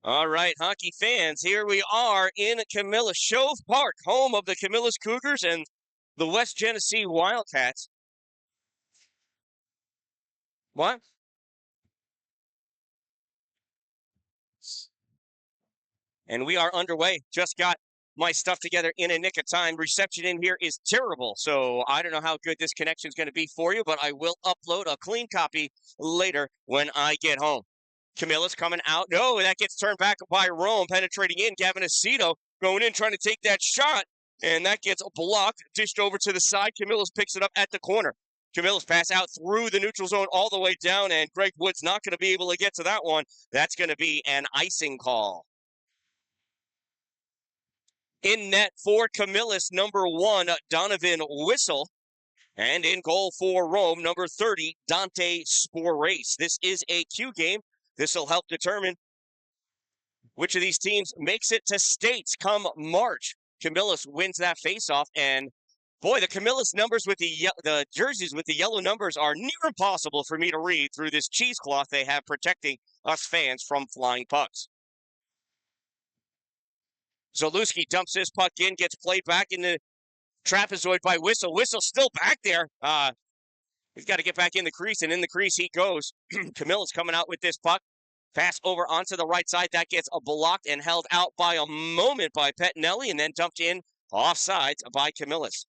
All right, hockey fans, here we are in Camillus Shove Park, home of the Camillus Cougars and the West Genesee Wildcats. What? And we are underway. Just got my stuff together in a nick of time. Reception in here is terrible, so I don't know how good this connection is going to be for you, but I will upload a clean copy later when I get home. Camillus coming out. No, that gets turned back by Rome, penetrating in. Gavin Aceto going in, trying to take that shot, and that gets blocked, dished over to the side. Camillus picks it up at the corner. Camillus pass out through the neutral zone all the way down, and Greg Wood's not going to be able to get to that one. That's going to be an icing call. In net for Camillus, number 1, Donovan Whistle. And in goal for Rome, number 30, Dante Sporace. This is a Q game. This will help determine which of these teams makes it to states come March. Camillus wins that faceoff, and boy, the Camillus numbers with the jerseys with the yellow numbers are near impossible for me to read through this cheesecloth they have protecting us fans from flying pucks. Zalewski dumps this puck in, gets played back in the trapezoid by Whistle. Whistle still back there. He's got to get back in the crease, and in the crease he goes. Camillus coming out with this puck. Pass over onto the right side. That gets blocked and held out by a moment by Pettinelli, and then dumped in offsides by Camillus.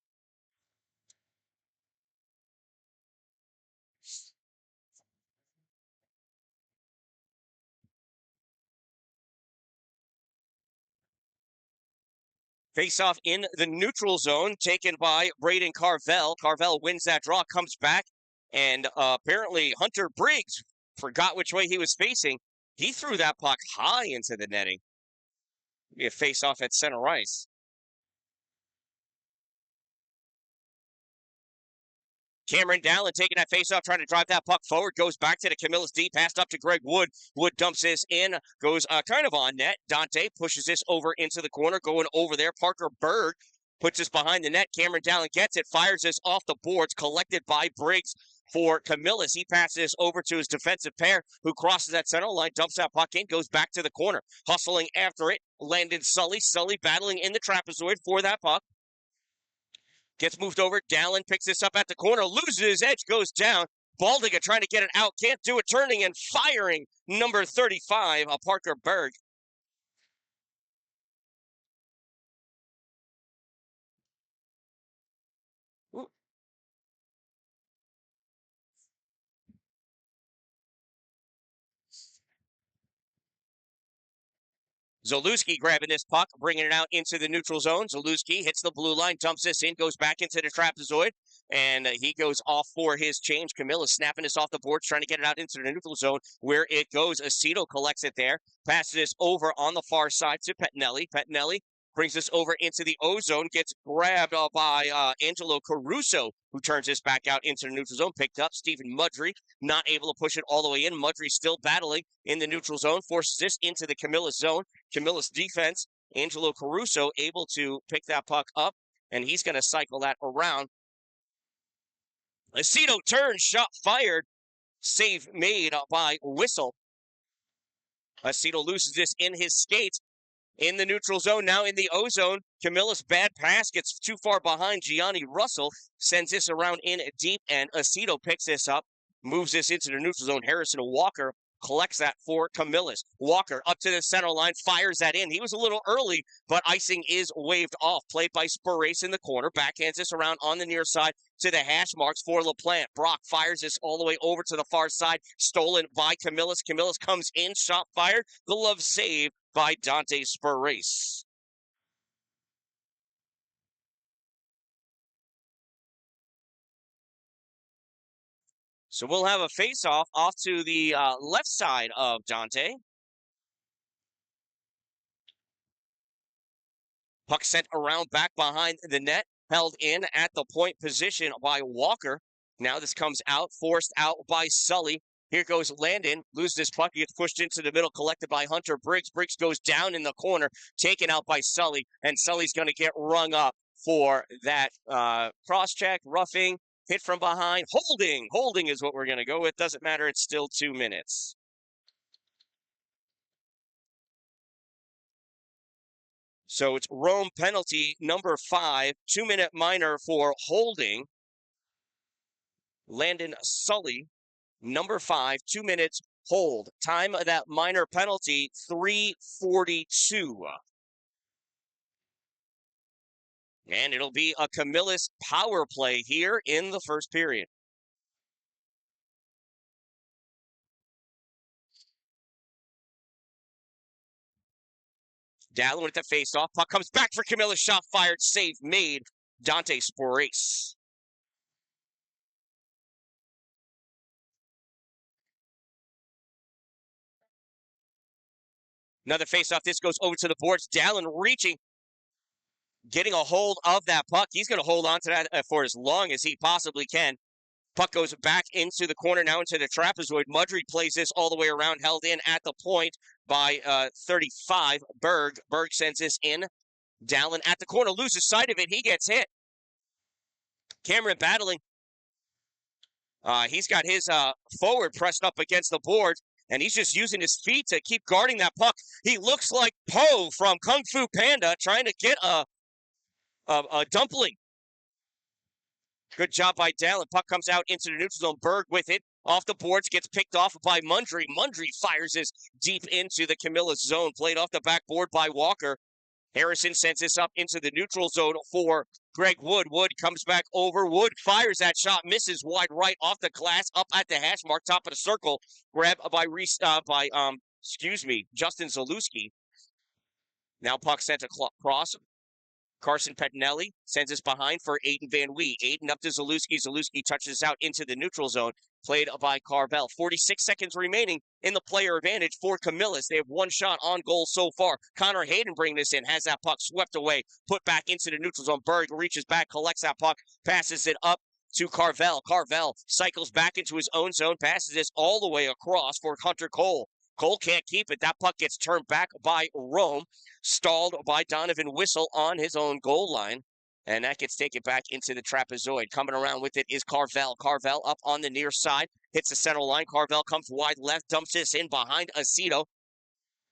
Face-off in the neutral zone, taken by Braden Carvel. Carvel wins that draw, comes back, and apparently Hunter Briggs forgot which way he was facing. He threw that puck high into the netting. Be a face-off at center ice. Dan-Dalin taking that face-off, trying to drive that puck forward, goes back to the Camillus D, passed up to Greg Wood. Wood dumps this in, goes kind of on net. Dante pushes this over into the corner, going over there. Parker Berg puts this behind the net. Dan-Dalin gets it, fires this off the boards, collected by Briggs for Camillus. He passes this over to his defensive pair, who crosses that center line, dumps that puck in, goes back to the corner. Hustling after it, Landon Sully. Sully battling in the trapezoid for that puck. Gets moved over. Dalin picks this up at the corner, loses his edge, goes down. Baldiga trying to get it out, can't do it, turning and firing. Number 35, Parker Berg. Ooh. Zalewski grabbing this puck, bringing it out into the neutral zone. Zalewski hits the blue line, dumps this in, goes back into the trapezoid, and he goes off for his change. Camillus snapping this off the boards, trying to get it out into the neutral zone where it goes. Aceto collects it there, passes this over on the far side to Pettinelli. Pettinelli brings this over into the O-zone, gets grabbed by Angelo Caruso, who turns this back out into the neutral zone, picked up. Stephen Mudry, not able to push it all the way in. Mudry still battling in the neutral zone, forces this into the Camillus zone. Camillus defense, Angelo Caruso able to pick that puck up, and he's going to cycle that around. Aceto turns, shot fired, save made by Whistle. Aceto loses this in his skates. In the neutral zone, now in the O-zone. Camillus, bad pass, gets too far behind. Gianni Russell sends this around in deep, and Aceto picks this up, moves this into the neutral zone. Harrison Walker collects that for Camillus. Walker up to the center line, fires that in. He was a little early, but icing is waved off. Played by Sporace in the corner. Backhands this around on the near side to the hash marks for LaPlante. Brock fires this all the way over to the far side. Stolen by Camillus. Camillus comes in, shot fired. Glove save by Dante Sporace. So we'll have a face-off off to the left side of Dante. Puck sent around back behind the net, held in at the point position by Walker. Now this comes out, forced out by Sully. Here goes Landon, loses this puck, he gets pushed into the middle, collected by Hunter Briggs. Briggs goes down in the corner, taken out by Sully, and Sully's going to get rung up for that cross-check, roughing, hit from behind, holding. Holding is what we're going to go with. Doesn't matter, it's still 2 minutes. So it's Rome penalty number 5, 2-minute minor for holding. Landon Sully, number 5, 2 minutes hold. Time of that minor penalty, 3:42. And it'll be a Camillus power play here in the first period. Dan-Dalin with the face-off. Puck comes back for Camillus. Shot fired. Save made. Dante Sporace. Another face-off. This goes over to the boards. Dan-Dalin reaching, getting a hold of that puck. He's going to hold on to that for as long as he possibly can. Puck goes back into the corner, now into the trapezoid. Mudry plays this all the way around, held in at the point by 35. Berg sends this in. Dan-Dalin at the corner, loses sight of it. He gets hit. Cameron battling. He's got his forward pressed up against the boards, and he's just using his feet to keep guarding that puck. He looks like Po from Kung Fu Panda trying to get a dumpling. Good job by Dan-Dalin. Puck comes out into the neutral zone. Berg with it. Off the boards, gets picked off by Mundry. Mundry fires this deep into the Camillus zone. Played off the backboard by Walker. Harrison sends this up into the neutral zone for Greg Wood. Wood comes back over. Wood fires that shot. Misses wide right off the glass. Up at the hash mark. Top of the circle. Grab by Justin Zalewski. Now puck sent across. Carson Pettinelli sends us behind for Aiden Van Wee. Aiden up to Zalewski. Zalewski touches out into the neutral zone. Played by Carvel. 46 seconds remaining in the player advantage for Camillus. They have one shot on goal so far. Connor Hayden bringing this in. Has that puck swept away. Put back into the neutral zone. Berg reaches back, collects that puck, passes it up to Carvel. Carvel cycles back into his own zone, passes this all the way across for Hunter Cole. Cole can't keep it. That puck gets turned back by Rome, stalled by Donovan Whistle on his own goal line, and that gets taken back into the trapezoid. Coming around with it is Carvel. Carvel up on the near side, hits the center line. Carvel comes wide left, dumps this in behind Aceto.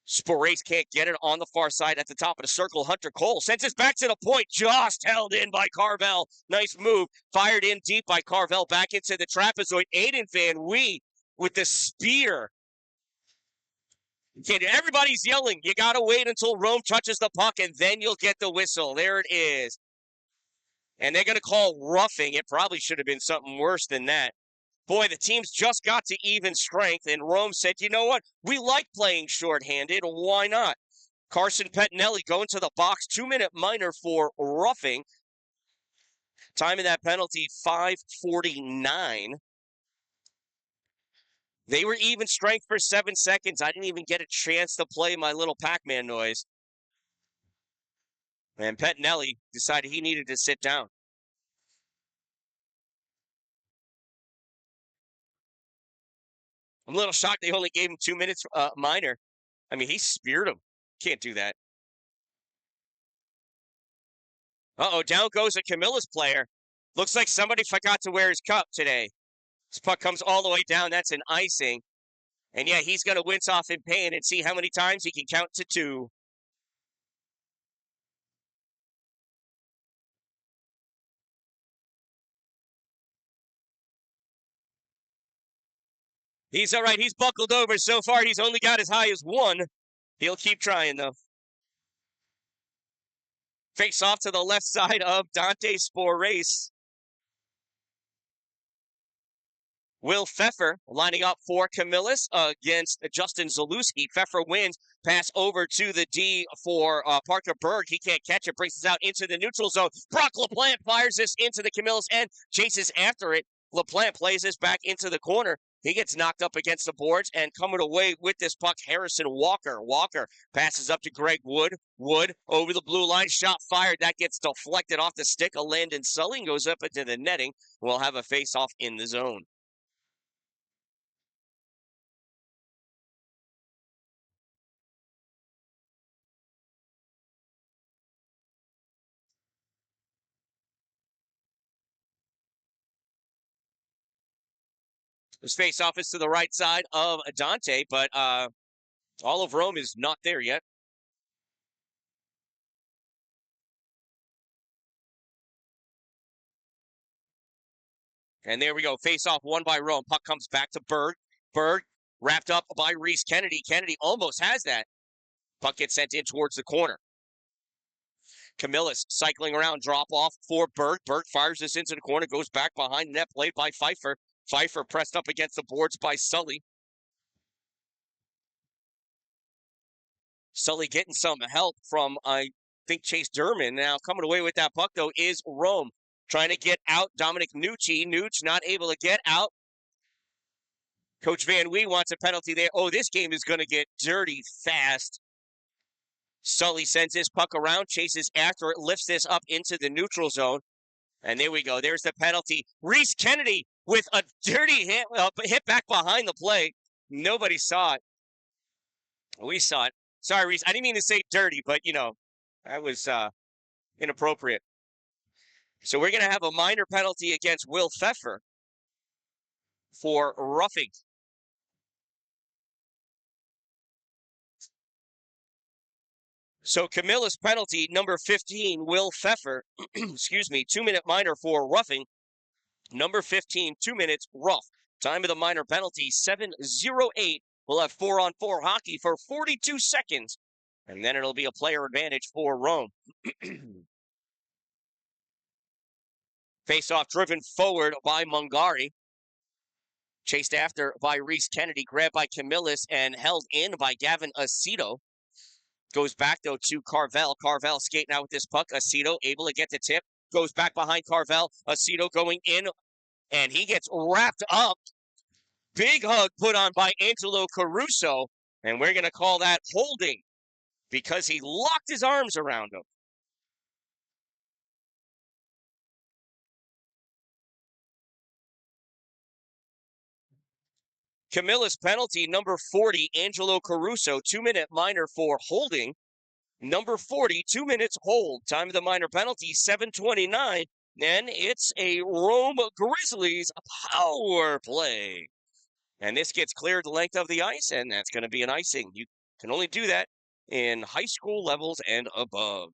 Sporace can't get it on the far side at the top of the circle. Hunter Cole sends it back to the point, just held in by Carvel. Nice move, fired in deep by Carvel, back into the trapezoid. Aiden Van Wee with the spear. Everybody's yelling. You got to wait until Rome touches the puck, and then you'll get the whistle. There it is. And they're going to call roughing. It probably should have been something worse than that. Boy, the teams just got to even strength, and Rome said, you know what? We like playing shorthanded. Why not? Carson Pettinelli going to the box. 2-minute minor for roughing. Time of that penalty, 5:49. They were even strength for 7 seconds. I didn't even get a chance to play my little Pac-Man noise. And Pettinelli decided he needed to sit down. I'm a little shocked they only gave him 2 minutes minor. I mean, he speared him. Can't do that. Uh-oh, down goes a Camillus player. Looks like somebody forgot to wear his cup today. This puck comes all the way down. That's an icing. And yeah, he's going to wince off in pain and see how many times he can count to 2. He's all right. He's buckled over. So far, he's only got as high as 1. He'll keep trying, though. Face off to the left side of Dante Sporace. Will Pfeffer lining up for Camillus against Justin Zalewski. Pfeffer wins. Pass over to the D for Parker Berg. He can't catch it. Brings us out into the neutral zone. Brock LaPlante fires this into the Camillus end. Chases after it. LaPlante plays this back into the corner. He gets knocked up against the boards, and coming away with this puck, Harrison Walker. Walker passes up to Greg Wood. Wood over the blue line. Shot fired. That gets deflected off the stick of Landon Sully and goes up into the netting. We'll have a face-off in the zone. His face-off is to the right side of Dante, but all of Rome is not there yet. And there we go. Face off won by Rome. Puck comes back to Berg. Berg wrapped up by Reese Kennedy. Kennedy almost has that. Puck gets sent in towards the corner. Camillus cycling around, drop off for Berg. Berg fires this into the corner, goes back behind the net, played by Pfeiffer. Pfeiffer pressed up against the boards by Sully. Sully getting some help from, I think, Chase Derman. Now coming away with that puck, though, is Rome. Trying to get out Dominic Nucci. Nucci not able to get out. Coach Van Wee wants a penalty there. Oh, this game is going to get dirty fast. Sully sends his puck around, chases after it, lifts this up into the neutral zone. And there we go. There's the penalty. Reese Kennedy with a dirty hit back behind the play. Nobody saw it. We saw it. Sorry, Reese. I didn't mean to say dirty, but, that was inappropriate. So we're going to have a minor penalty against Will Pfeffer for roughing. So Camillus penalty, number 15, Will Pfeffer, 2-minute minor for roughing. Number 15, 2 minutes, rough. Time of the minor penalty, 7:08. We'll have 4-on-4 hockey for 42 seconds. And then it'll be a player advantage for Rome. Face-off driven forward by Mungari. Chased after by Reese Kennedy, grabbed by Camillus and held in by Gavin Aceto. Goes back, though, to Carvel. Carvel skating out with this puck. Aceto able to get the tip. Goes back behind Carvel. Aceto going in, and he gets wrapped up. Big hug put on by Angelo Caruso, and we're going to call that holding because he locked his arms around him. Camillus penalty, number 40, Angelo Caruso, 2-minute minor for holding. Number 40, 2 minutes hold. Time of the minor penalty, 7:29. And it's a Rome Grizzlies power play. And this gets cleared the length of the ice, and that's going to be an icing. You can only do that in high school levels and above.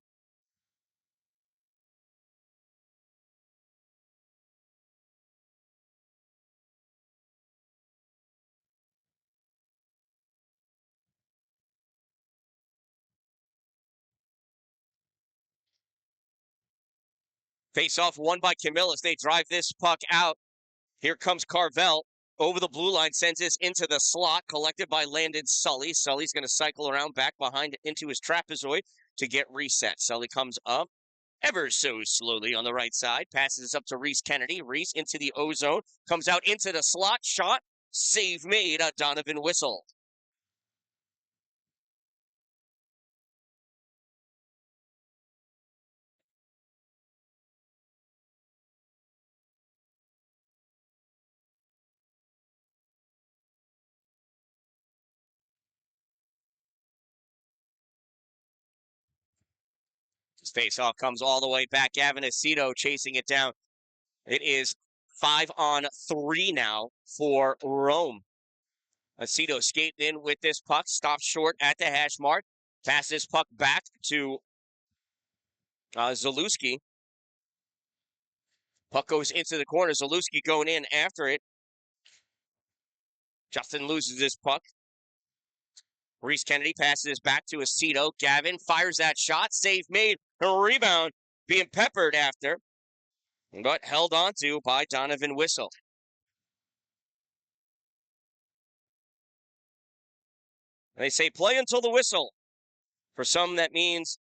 Face-off won by Camillus. They drive this puck out. Here comes Carvel. Over the blue line, sends this into the slot, collected by Landon Sully. Sully's going to cycle around back behind into his trapezoid to get reset. Sully comes up ever so slowly on the right side, passes up to Reese Kennedy. Reese into the O-zone, comes out into the slot, shot, save made, Donovan Whistle. His face-off comes all the way back. Gavin Aceto chasing it down. It is 5-on-3 now for Rome. Aceto skating in with this puck, stops short at the hash mark, passes puck back to Zalewski. Puck goes into the corner. Zalewski going in after it. Justin loses this puck. Reese Kennedy passes back to Aceto. Gavin fires that shot. Save made. A rebound being peppered after, but held on to by Donovan Whistle. They say play until the whistle. For some, that means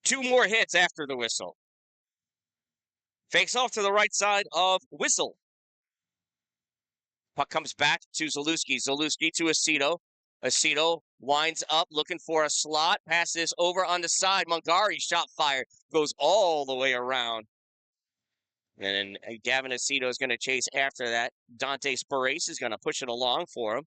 2 more hits after the whistle. Fakes off to the right side of Whistle. Puck comes back to Zalewski. Zalewski to Aceto. Aceto winds up looking for a slot. Passes over on the side. Mungari shot fired. Goes all the way around. And Gavin Aceto is going to chase after that. Dante Sparace is going to push it along for him.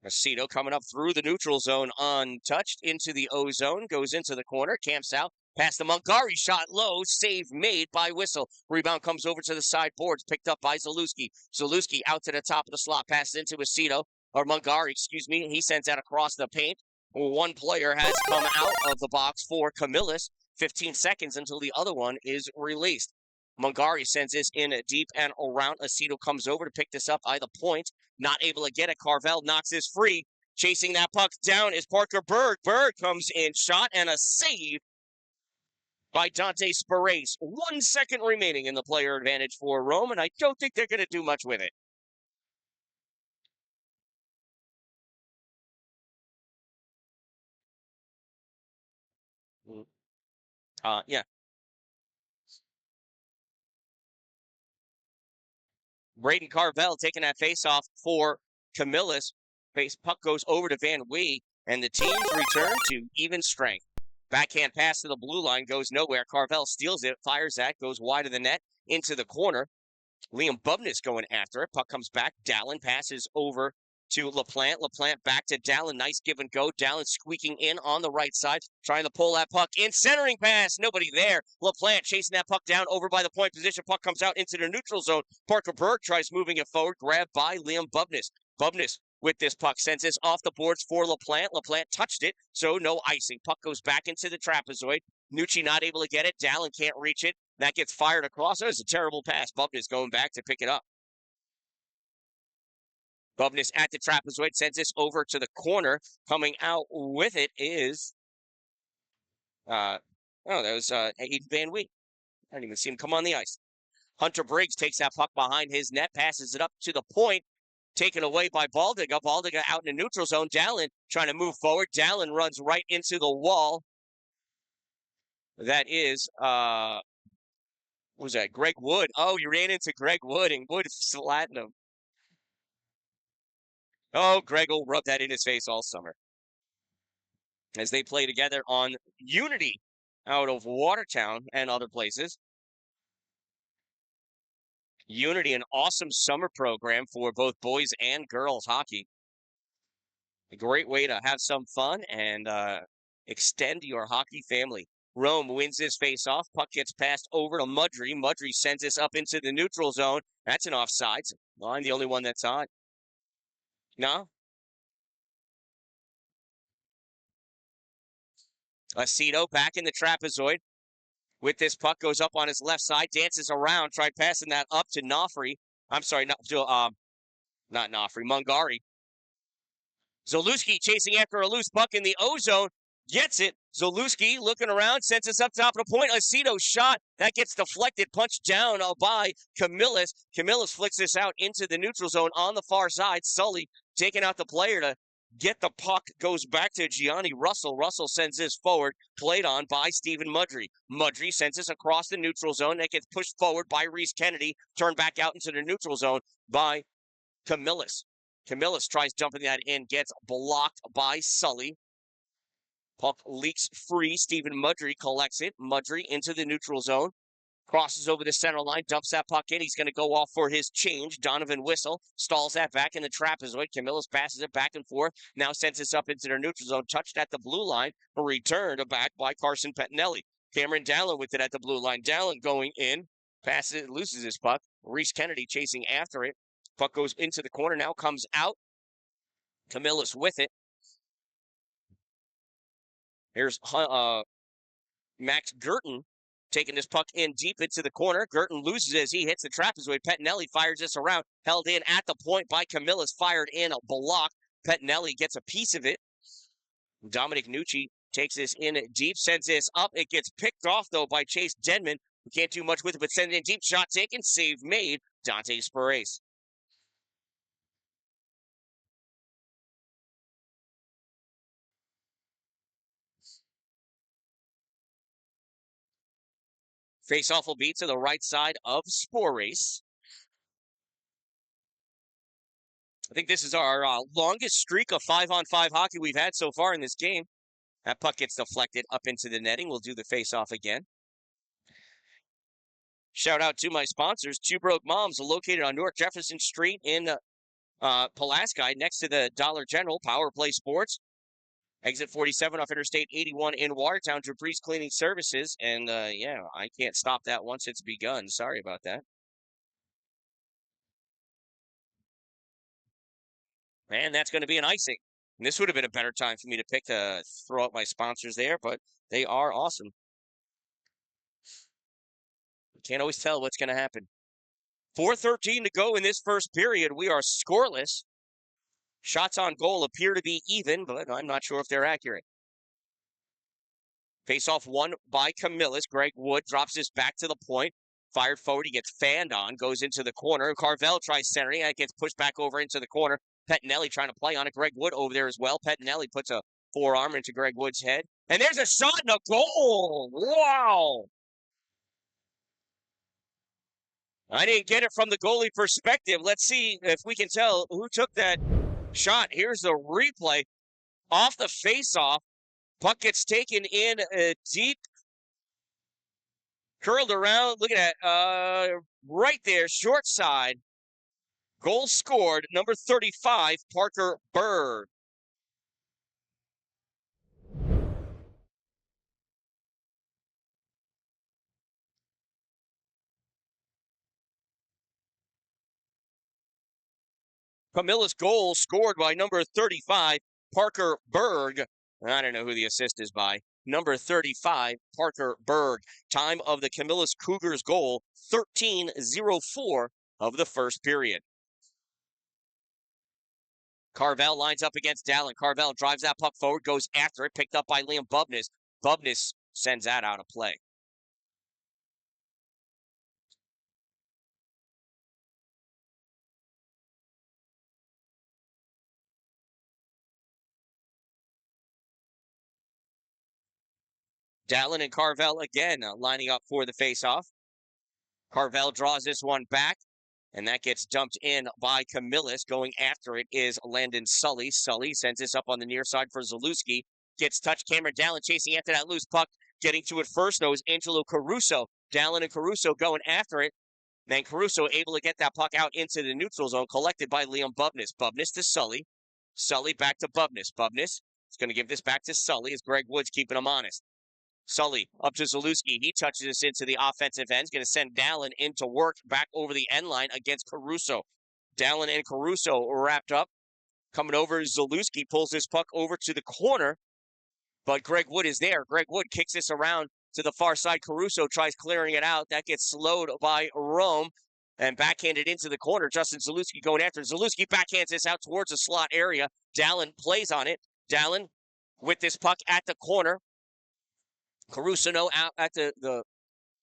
Aceto coming up through the neutral zone untouched into the O-zone. Goes into the corner. Camps out. Past the Mungari shot low. Save made by Whistle. Rebound comes over to the side boards. Picked up by Zalewski. Zalewski out to the top of the slot. Passes into Aceto. Or Mungari, excuse me. He sends that across the paint. One player has come out of the box for Camillus. 15 seconds until the other one is released. Mungari sends this in deep and around. Aceto comes over to pick this up by the point. Not able to get it. Carvel knocks this free. Chasing that puck down is Parker Berg. Berg comes in, shot and a save by Dante Spirace. 1 second remaining in the player advantage for Rome, and I don't think they're going to do much with it. Yeah. Braden Carvel taking that face off for Camillus. Face puck goes over to Van Wee, and the teams return to even strength. Backhand pass to the blue line goes nowhere. Carvel steals it, fires that, goes wide of the net into the corner. Liam Bubness going after it. Puck comes back. Dalin passes over to LaPlante. LaPlante back to Dalin. Nice give and go. Dalin squeaking in on the right side, trying to pull that puck in. Centering pass. Nobody there. LaPlante chasing that puck down over by the point position. Puck comes out into the neutral zone. Parker Berg tries moving it forward. Grabbed by Liam Bubness. Bubness with this puck sends this off the boards for LaPlante. LaPlante touched it, so no icing. Puck goes back into the trapezoid. Nucci not able to get it. Dalin can't reach it. That gets fired across. That was a terrible pass. Bubness going back to pick it up. Bubness at the trapezoid sends this over to the corner. Coming out with it is, that was Aiden Van Wee. I didn't even see him come on the ice. Hunter Briggs takes that puck behind his net, passes it up to the point, taken away by Baldiga. Baldiga out in the neutral zone. Dalin trying to move forward. Dalin runs right into the wall. That is, what was that? Greg Wood. Oh, he ran into Greg Wood, and Wood flattened him. Oh, Greg will rub that in his face all summer as they play together on Unity out of Watertown and other places. Unity, an awesome summer program for both boys and girls hockey. A great way to have some fun and extend your hockey family. Rome wins this face-off. Puck gets passed over to Mudry. Mudry sends this up into the neutral zone. That's an offsides line, the only one that's on. No? Aceto back in the trapezoid. With this puck, goes up on his left side, dances around, tried passing that up to Nofri. I'm sorry, not Nofri, Mungari. Zalewski chasing after a loose puck in the O-zone, gets it. Zalewski looking around, sends us up top of the point. Aceto shot, that gets deflected, punched down by Camillus. Camillus flicks this out into the neutral zone on the far side. Sully taking out the player to get the puck, goes back to Gianni Russell. Russell sends this forward, played on by Stephen Mudry. Mudry sends this across the neutral zone. That gets pushed forward by Reese Kennedy, turned back out into the neutral zone by Camillus. Camillus tries dumping that in, gets blocked by Sully. Puck leaks free. Stephen Mudry collects it. Mudry into the neutral zone. Crosses over the center line, dumps that puck in. He's going to go off for his change. Donovan Whistle stalls that back in the trapezoid. Camillus passes it back and forth. Now sends this up into their neutral zone. Touched at the blue line. Returned back by Carson Pettinelli. Cameron Dalin with it at the blue line. Dalin going in. Passes it, loses his puck. Reese Kennedy chasing after it. Puck goes into the corner. Now comes out. Camillus with it. Here's Max Girton taking this puck in deep into the corner. Girton loses as he hits the trapezoid. Pettinelli fires this around. Held in at the point by Camillus. Fired in a block. Pettinelli gets a piece of it. Dominic Nucci takes this in deep. Sends this up. It gets picked off, though, by Chase Denman. We can't do much with it, but send it in deep. Shot taken. Save made. Dante Spirace. Face-off will be to the right side of Spirace. I think this is our longest streak of 5-on-5 hockey we've had so far in this game. That puck gets deflected up into the netting. We'll do the face-off again. Shout out to my sponsors, Two Broke Moms, located on North Jefferson Street in Pulaski, next to the Dollar General, Power Play Sports. Exit 47 off Interstate 81 in Watertown, Dupree's Cleaning Services. And yeah, I can't stop that once it's begun. Sorry about that. And that's going to be an icing. And this would have been a better time for me to pick to throw out my sponsors there, but they are awesome. Can't always tell what's going to happen. 4:13 to go in this first period. We are scoreless. Shots on goal appear to be even, but I'm not sure if they're accurate. Face-off won by Camillus. Greg Wood drops this back to the point. Fired forward. He gets fanned on. Goes into the corner. Carvel tries centering. That gets pushed back over into the corner. Pettinelli trying to play on it. Greg Wood over there as well. Pettinelli puts a forearm into Greg Wood's head. And there's a shot and a goal. Wow. I didn't get it from the goalie perspective. Let's see if we can tell who took that shot. Here's the replay. Off the face-off. Puck gets taken in deep. Curled around. Look at that. Right there, short side. Goal scored. Number 35, Parker Berg. Camillus goal scored by number 35, Parker Berg. I don't know who the assist is by. Number 35, Parker Berg. Time of the Camillus Cougars goal, 13:04 of the first period. Carvel lines up against Dalin. Carvel drives that puck forward, goes after it, picked up by Liam Bubness. Bubness sends that out of play. Dalin and Carvel again lining up for the faceoff. Carvel draws this one back, and that gets dumped in by Camillus. Going after it is Landon Sully. Sully sends this up on the near side for Zalewski. Gets touched. Cameron Dalin chasing after that loose puck. Getting to it first, though, is Angelo Caruso. Dalin and Caruso going after it. Then Caruso able to get that puck out into the neutral zone, collected by Liam Bubness. Bubness to Sully. Sully back to Bubness. Bubness is going to give this back to Sully as Greg Wood's keeping him honest. Sully up to Zalewski. He touches this into the offensive end. He's going to send Dalin into work back over the end line against Caruso. Dalin and Caruso wrapped up. Coming over, Zalewski pulls this puck over to the corner, but Greg Wood is there. Greg Wood kicks this around to the far side. Caruso tries clearing it out. That gets slowed by Rome and backhanded into the corner. Justin Zalewski going after it. Zalewski backhands this out towards the slot area. Dalin plays on it. Dalin with this puck at the corner. Caruso out at the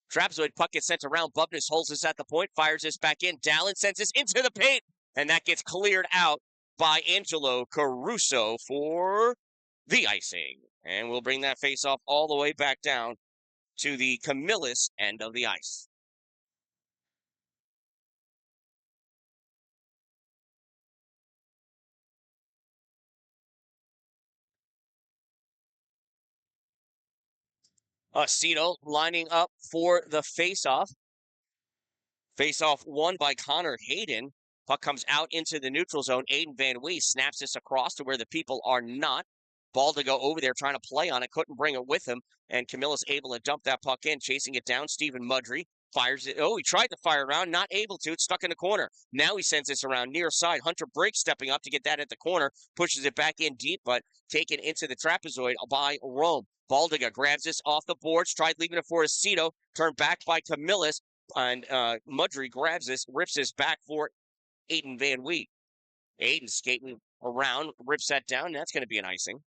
trapezoid. Puck gets sent around. Bubness holds this at the point, fires this back in. Dalin sends this into the paint, and that gets cleared out by Angelo Caruso for the icing. And we'll bring that face-off all the way back down to the Camillus end of the ice. Aceto lining up for the face-off. Face-off won by Connor Hayden. Puck comes out into the neutral zone. Aiden Van Wee snaps this across to where the people are not. Ball to go over there, trying to play on it. Couldn't bring it with him. And Camillus able to dump that puck in, chasing it down. Stephen Mudry fires it. Oh, he tried to fire around, not able to. It's stuck in the corner. Now he sends this around near side. Hunter Briggs stepping up to get that at the corner. Pushes it back in deep, but taken into the trapezoid by Rome. Baldiga grabs this off the boards, tried leaving it for Aceto, turned back by Camillus, and Mudry grabs this, rips this back for Aiden Van Wee. Aiden skating around, rips that down, and that's going to be an icing.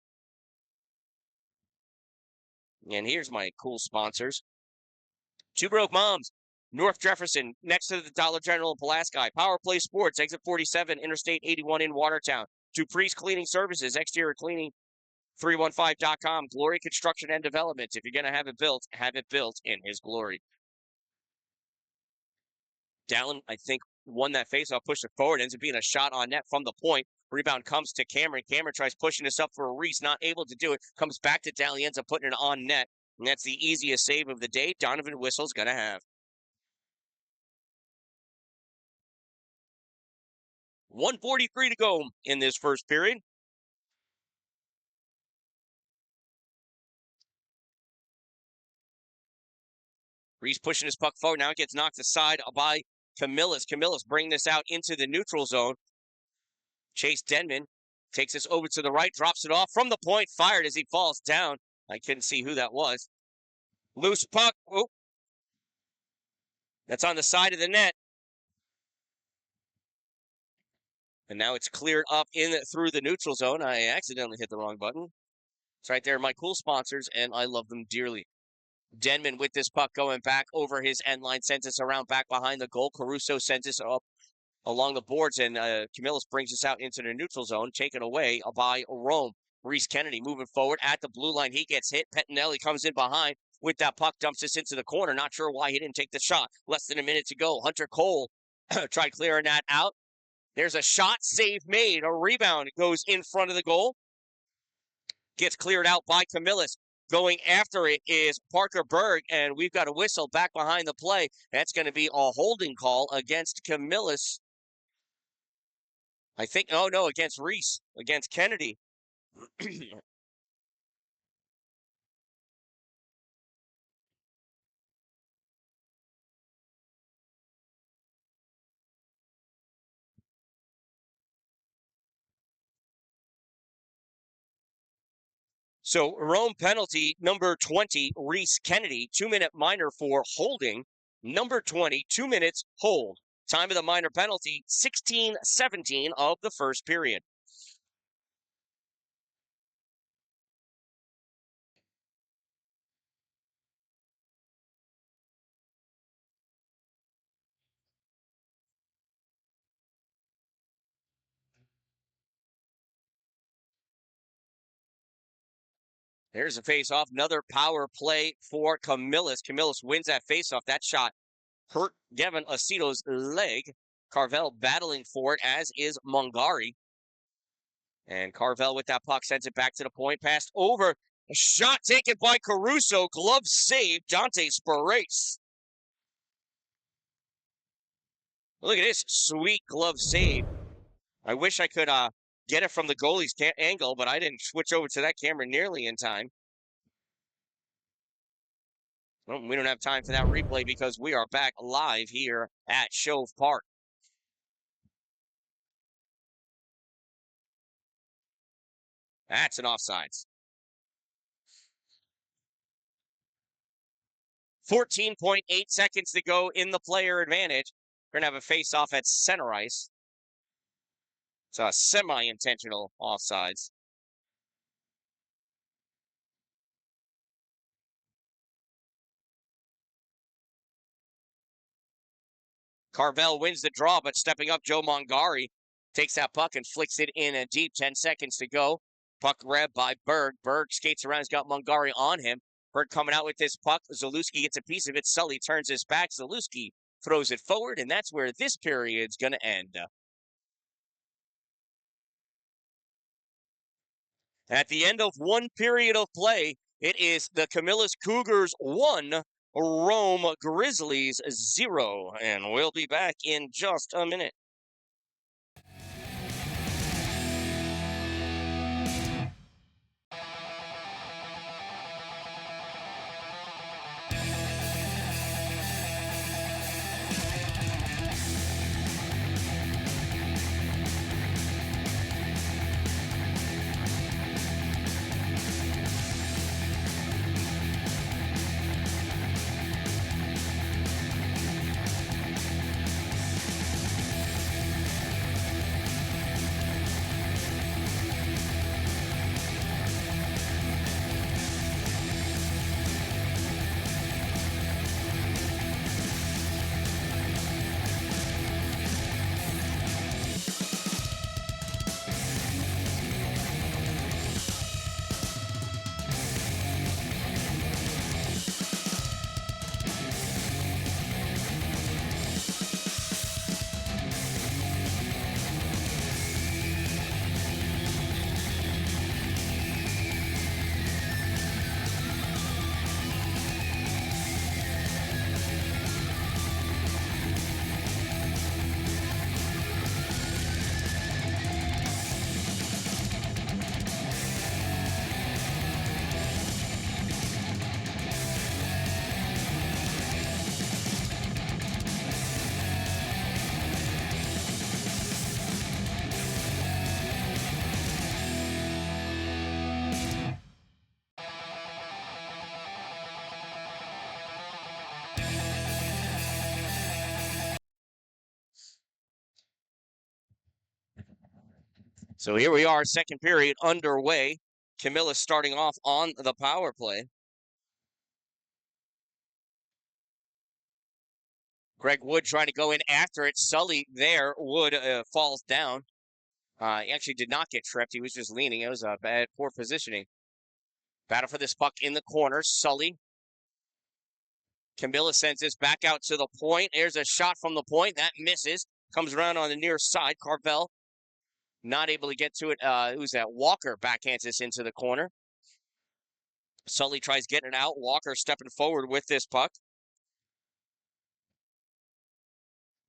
And here's my cool sponsors. Two Broke Moms, North Jefferson, next to the Dollar General in Pulaski. Power Play Sports, exit 47, Interstate 81 in Watertown. Dupree's Cleaning Services, exterior cleaning, 315.com. Glory Construction and Development. If you're going to have it built in his glory. Dalin, I think, won that faceoff, pushed it forward, ends up being a shot on net from the point. Rebound comes to Cameron. Cameron tries pushing this up for Reese, not able to do it. Comes back to Dalin, ends up putting it on net. And that's the easiest save of the day Donovan Whistle's going to have. 1:43 to go in this first period. Reese pushing his puck forward. Now it gets knocked aside by Camillus. Camillus bringing this out into the neutral zone. Chase Denman takes this over to the right, drops it off from the point, fired as he falls down. I couldn't see who that was. Loose puck. Oh. That's on the side of the net. And now it's cleared up in through the neutral zone. I accidentally hit the wrong button. It's right there, my cool sponsors, and I love them dearly. Denman with this puck going back over his end line, sends us around back behind the goal. Caruso sends us up along the boards, and Camillus brings us out into the neutral zone, taken away by Rome. Reese Kennedy moving forward at the blue line. He gets hit. Pettinelli comes in behind with that puck, dumps us into the corner. Not sure why he didn't take the shot. Less than a minute to go. Hunter Cole tried clearing that out. There's a shot, save made. A rebound goes in front of the goal. Gets cleared out by Camillus. Going after it is Parker Berg, and we've got a whistle back behind the play. That's going to be a holding call against Camillus. I think, oh no, against Reese, against Kennedy. So Rome penalty, number 20, Reese Kennedy, 2-minute minor for holding. Number 20, 2 minutes, hold. Time of the minor penalty, 16-17 of the first period. There's a face-off, another power play for Camillus. Camillus wins that face-off. That shot hurt Gavin Aceto's leg. Carvel battling for it, as is Mongari. And Carvel with that puck sends it back to the point, passed over. A shot taken by Caruso, glove save, Dante Sparace. Look at this sweet glove save. I wish I could get it from the goalie's angle, but I didn't switch over to that camera nearly in time. Well, we don't have time for that replay because we are back live here at Shove Park. That's an offsides. 14.8 seconds to go in the player advantage. We're going to have a face-off at center ice. It's a semi-intentional offsides. Carvel wins the draw, but stepping up, Joe Mongari takes that puck and flicks it in a deep. 10 seconds to go. Puck grabbed by Berg. Berg skates around. He's got Mongari on him. Berg coming out with this puck. Zalewski gets a piece of it. Sully turns his back. Zalewski throws it forward, and that's where this period's going to end. At the end of one period of play, it is the Camillus Cougars 1, Rome Grizzlies 0. And we'll be back in just a minute. So here we are, second period underway. Camillus starting off on the power play. Greg Wood trying to go in after it. Sully there. Wood falls down. He actually did not get tripped. He was just leaning. It was a poor positioning. Battle for this puck in the corner. Sully. Camillus sends this back out to the point. There's a shot from the point. That misses. Comes around on the near side. Carvel not able to get to it. Who's that? Walker backhands this into the corner. Sully tries getting it out. Walker stepping forward with this puck.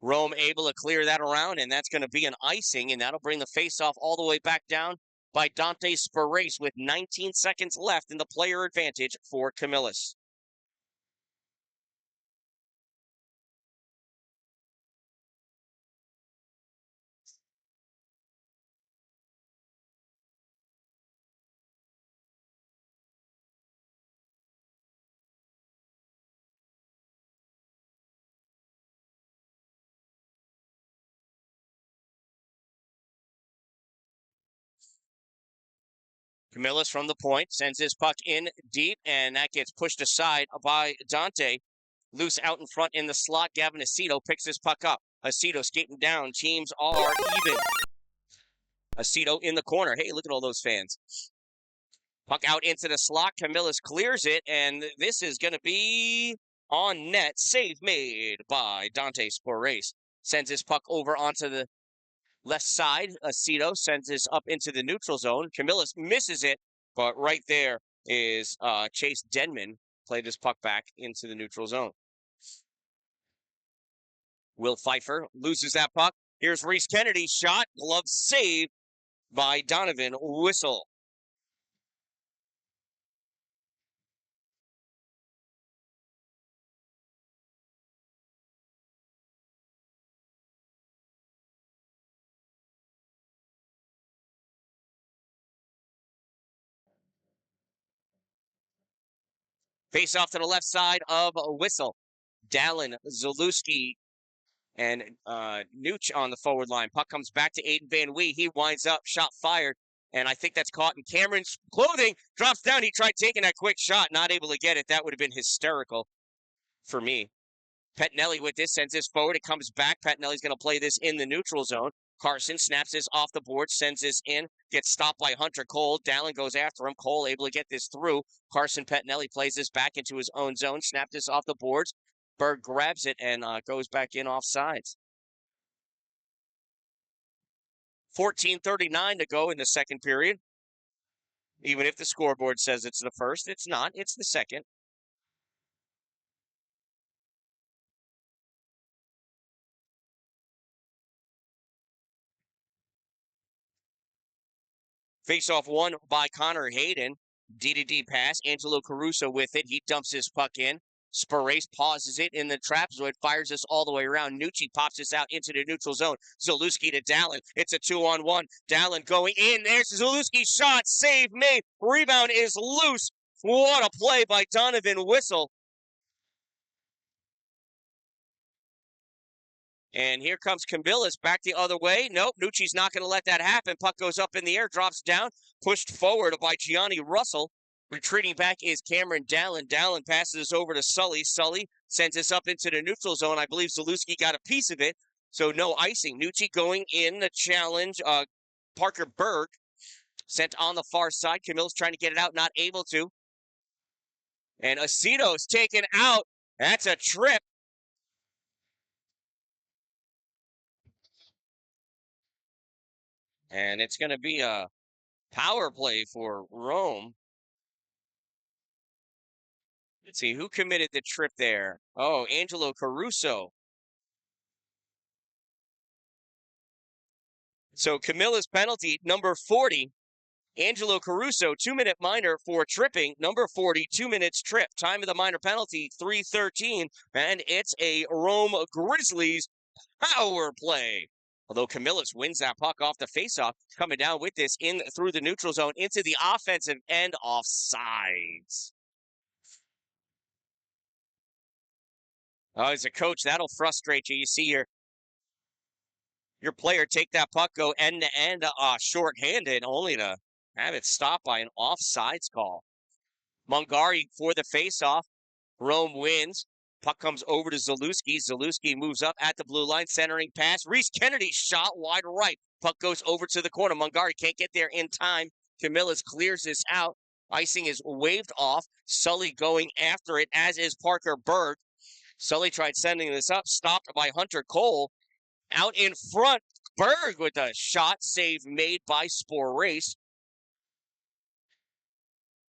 Rome able to clear that around, and that's going to be an icing, and that'll bring the faceoff all the way back down by Dante Sparace with 19 seconds left in the player advantage for Camillus. Camillus from the point sends his puck in deep, and that gets pushed aside by Dante. Loose out in front in the slot. Gavin Aceto picks his puck up. Aceto skating down. Teams are even. Aceto in the corner. Hey, look at all those fans. Puck out into the slot. Camillus clears it, and this is going to be on net. Save made by Dante Sparace. Sends his puck over onto the left side. Aceto sends this up into the neutral zone. Camillus misses it, but right there is Chase Denman. Played his puck back into the neutral zone. Will Pfeiffer loses that puck. Here's Reese Kennedy's shot. Glove save by Donovan Whistle. Face off to the left side of Whistle. Dan-Dalin, Zalewski, and Nooch on the forward line. Puck comes back to Aiden Van Wee. He winds up, shot fired, and I think that's caught in Cameron's clothing. Drops down. He tried taking that quick shot, not able to get it. That would have been hysterical for me. Pettinelli with this sends this forward. It comes back. Pettinelli's going to play this in the neutral zone. Carson snaps this off the board, sends this in, gets stopped by Hunter Cole. Dalin goes after him. Cole able to get this through. Carson Pettinelli plays this back into his own zone, snapped this off the boards. Berg grabs it and goes back in off sides. 14:39 to go in the second period. Even if the scoreboard says it's the first, it's not. It's the second. Face-off won by Connor Hayden. D-to-D pass. Angelo Caruso with it. He dumps his puck in. Sparace pauses it in the trapezoid, fires this all the way around. Nucci pops this out into the neutral zone. Zalewski to Dalin. It's a 2-on-1. Dalin going in. There's Zalewski's shot. Save made. Rebound is loose. What a play by Donovan Whistle. And here comes Camillus back the other way. Nope, Nucci's not going to let that happen. Puck goes up in the air, drops down, pushed forward by Gianni Russell. Retreating back is Cameron Dalin. Dalin passes over to Sully. Sully sends this up into the neutral zone. I believe Zalewski got a piece of it, so no icing. Nucci going in the challenge. Parker Berg sent on the far side. Camillus trying to get it out, not able to. And Aceto's taken out. That's a trip. And it's going to be a power play for Rome. Let's see, who committed the trip there? Oh, Angelo Caruso. So Camillus penalty, number 40. Angelo Caruso, 2-minute minor for tripping. Number 40, 2 minutes trip. Time of the minor penalty, 3:13. And it's a Rome Grizzlies power play. Although Camillus wins that puck off the faceoff, coming down with this in through the neutral zone into the offensive end offsides. Oh, as a coach, that'll frustrate you. You see your your player take that puck, go end to end, shorthanded, only to have it stopped by an offsides call. Mungari for the faceoff. Rome wins. Puck comes over to Zalewski. Zalewski moves up at the blue line, centering pass. Reese Kennedy shot wide right. Puck goes over to the corner. Mungari can't get there in time. Camillus clears this out. Icing is waved off. Sully going after it, as is Parker Berg. Sully tried sending this up, stopped by Hunter Cole. Out in front, Berg with a shot save made by Sporace.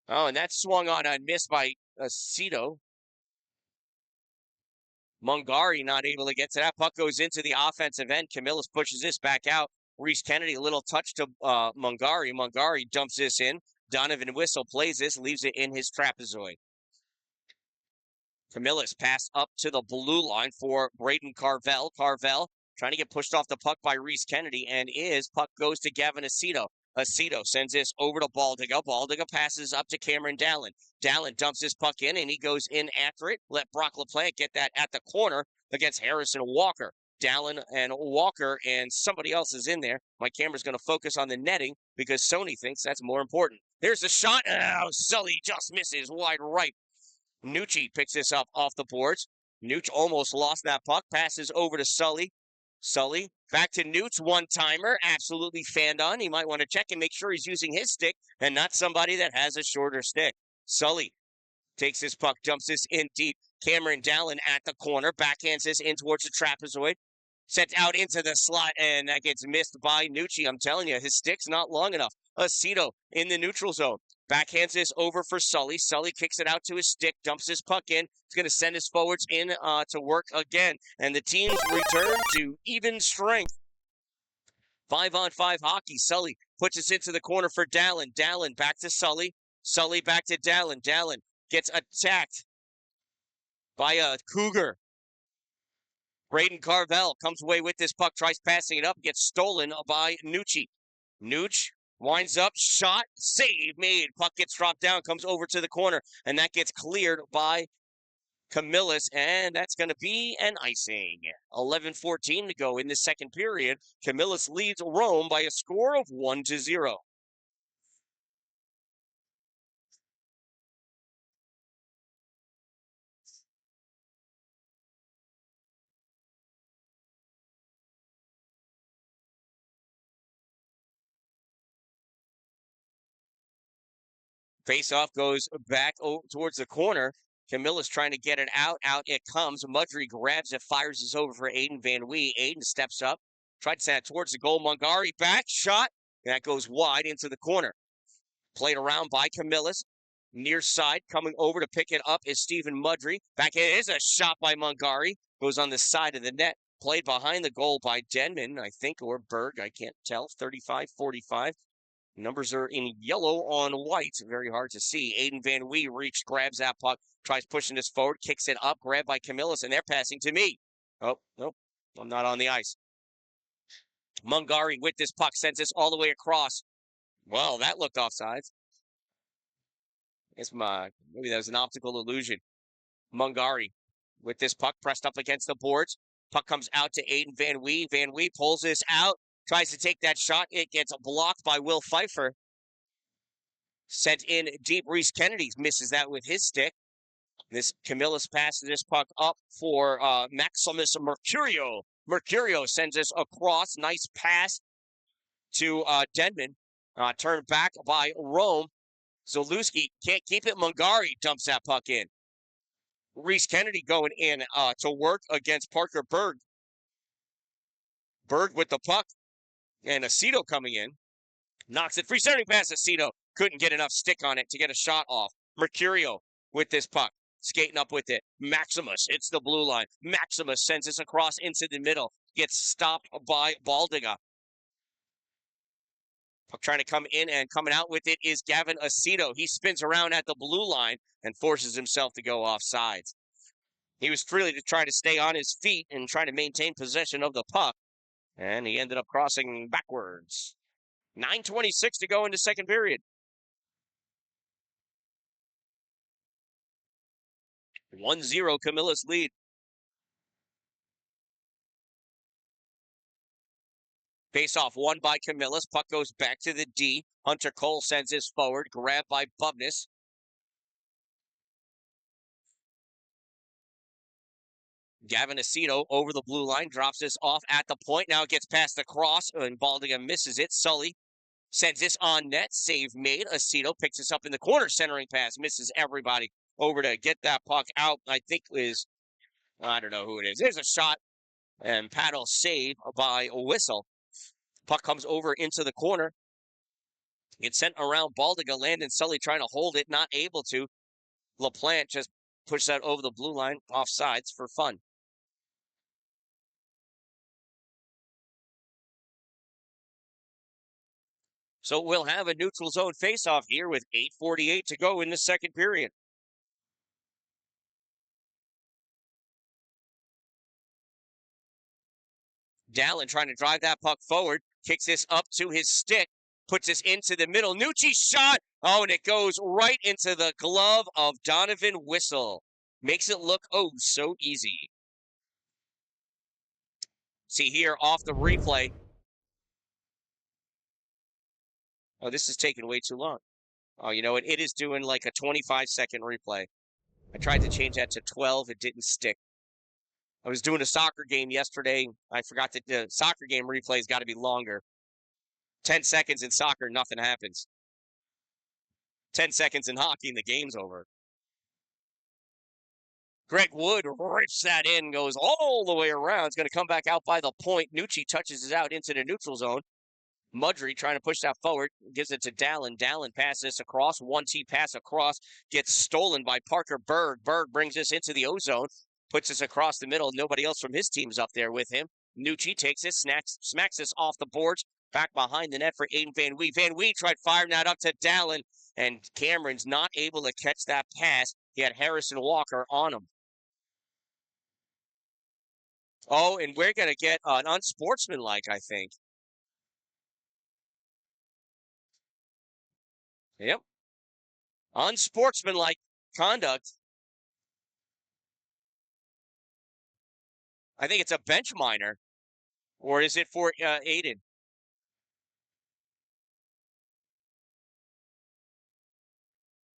Oh, and that swung on and missed by Cito. Mungari not able to get to that. Puck goes into the offensive end. Camillus pushes this back out. Reese Kennedy, a little touch to Mungari. Mungari dumps this in. Donovan Whistle plays this, leaves it in his trapezoid. Camillus passed up to the blue line for Braden Carvel. Carvel trying to get pushed off the puck by Reese Kennedy, and puck goes to Gavin Aceto. Aceto sends this over to Baldiga. Baldiga passes up to Cameron Dalin. Dalin dumps his puck in, and he goes in after it. Let Brock LaPlante get that at the corner against Harrison Walker. Dalin and Walker and somebody else is in there. My camera's going to focus on the netting because Sony thinks that's more important. There's the shot. Oh, Sully just misses wide right. Nucci picks this up off the boards. Nucci almost lost that puck. Passes over to Sully. Sully back to Nucci, one-timer. Absolutely fanned on. He might want to check and make sure he's using his stick and not somebody that has a shorter stick. Sully takes this puck, dumps this in deep. Cameron Dalin at the corner. Backhands this in towards the trapezoid. Sent out into the slot, and that gets missed by Nucci. I'm telling you, his stick's not long enough. Aceto in the neutral zone. Backhands this over for Sully. Sully kicks it out to his stick, dumps his puck in. He's going to send his forwards in to work again. And the teams return to even strength. 5-on-5 hockey. Sully puts this into the corner for Dalin. Dalin back to Sully. Sully back to Dalin. Dalin gets attacked by a Cougar. Braden Carvel comes away with this puck, tries passing it up, gets stolen by Nucci. Nucci winds up, shot, save made. Puck gets dropped down, comes over to the corner, and that gets cleared by Camillus, and that's going to be an icing. 11:14 to go in the second period. Camillus leads Rome by a score of 1-0. Face-off goes back towards the corner. Camillus trying to get it out. Out it comes. Mudry grabs it, fires this over for Aiden Van Wee. Aiden steps up, tried to send it towards the goal. Mungari back, shot. That goes wide into the corner. Played around by Camillus. Near side, coming over to pick it up is Stephen Mudry. Back it is a shot by Mungari. Goes on the side of the net. Played behind the goal by Denman, I think, or Berg. I can't tell. 35-45. Numbers are in yellow on white. Very hard to see. Aiden Van Wee reached, grabs that puck, tries pushing this forward, kicks it up, grabbed by Camillus, and they're passing to me. Oh, nope. I'm not on the ice. Mungari with this puck sends this all the way across. Well, that looked offsides. Maybe that was an optical illusion. Mungari with this puck pressed up against the boards. Puck comes out to Aiden Van Wee. Van Wee pulls this out. Tries to take that shot. It gets blocked by Will Pfeiffer. Sent in deep. Reese Kennedy misses that with his stick. This Camillus passes this puck up for Maximus Mercurio. Mercurio sends this across. Nice pass to Denman. Turned back by Rome. Zalewski can't keep it. Mungari dumps that puck in. Reese Kennedy going in to work against Parker Berg. Berg with the puck. And Aceto coming in. Knocks it free. Centering pass. Aceto couldn't get enough stick on it to get a shot off. Mercurio with this puck. Skating up with it. Maximus hits the blue line. Maximus sends this across into the middle. Gets stopped by Baldiga. Puck trying to come in, and coming out with it is Gavin Aceto. He spins around at the blue line and forces himself to go off sides. He was really to try to stay on his feet and try to maintain possession of the puck. And he ended up crossing backwards. 9:26 to go in the second period. 1-0 Camillus lead. Face-off won by Camillus. Puck goes back to the D. Hunter Cole sends his forward. Grabbed by Bubness. Gavin Aceto over the blue line. Drops this off at the point. Now it gets past the cross, and Baldiga misses it. Sully sends this on net. Save made. Aceto picks this up in the corner. Centering pass. Misses everybody. Over to get that puck out. I think is, I don't know who it is. There's a shot. And paddle save by Whistle. Puck comes over into the corner. It's sent around Baldiga. Landon Sully trying to hold it. Not able to. LaPlante just pushed that over the blue line. Offsides for fun. So we'll have a neutral zone faceoff here with 8:48 to go in the second period. Dalin trying to drive that puck forward, kicks this up to his stick, puts this into the middle. Nucci's shot! Oh, and it goes right into the glove of Donovan Whistle. Makes it look, oh, so easy. See here off the replay. Oh, this is taking way too long. Oh, you know what? It is doing like a 25-second replay. I tried to change that to 12. It didn't stick. I was doing a soccer game yesterday. I forgot that the soccer game replay's got to be longer. 10 seconds in soccer, nothing happens. 10 seconds in hockey, and the game's over. Greg Wood rips that in, goes all the way around. It's going to come back out by the point. Nucci touches it out into the neutral zone. Mudry trying to push that forward, gives it to Dalin. Dalin passes this across. 1-T pass across, gets stolen by Parker Berg. Berg brings this into the O-zone, puts this across the middle. Nobody else from his team's up there with him. Nucci takes this, smacks this off the boards, back behind the net for Aiden Van Wee. Van Wee tried firing that up to Dalin, and Cameron's not able to catch that pass. He had Harrison Walker on him. Oh, and we're going to get an unsportsmanlike, I think. Yep. Unsportsmanlike conduct. I think it's a bench minor. Or is it for Aiden?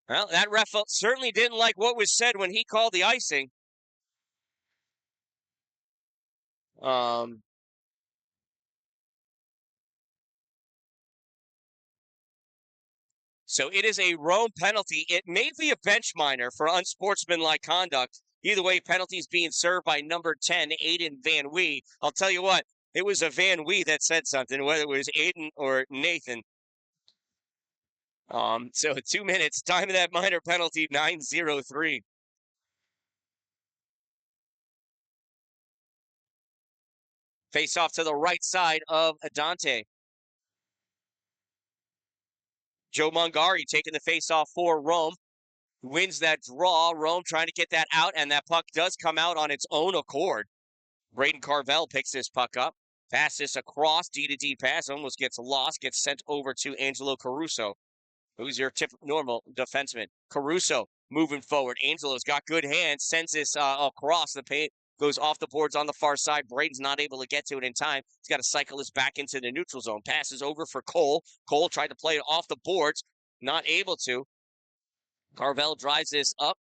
Well, that ref certainly didn't like what was said when he called the icing. So it is a Rome penalty. It may be a bench minor for unsportsmanlike conduct. Either way, penalties being served by number 10, Aiden Van Wee. I'll tell you what, it was a Van Wee that said something, whether it was Aiden or Nathan. So 2 minutes, time of that minor penalty, 9:03. Face off to the right side of Adante. Joe Mungari taking the face off for Rome. Wins that draw. Rome trying to get that out, and that puck does come out on its own accord. Braden Carvel picks this puck up. Pass this across, D-to-D pass, almost gets lost, gets sent over to Angelo Caruso, who's your normal defenseman. Caruso moving forward. Angelo's got good hands, sends this across the paint, goes off the boards on the far side. Braden's not able to get to it in time. He's got to cycle this back into the neutral zone. Passes over for Cole. Cole tried to play it off the boards, not able to. Carvel drives this up.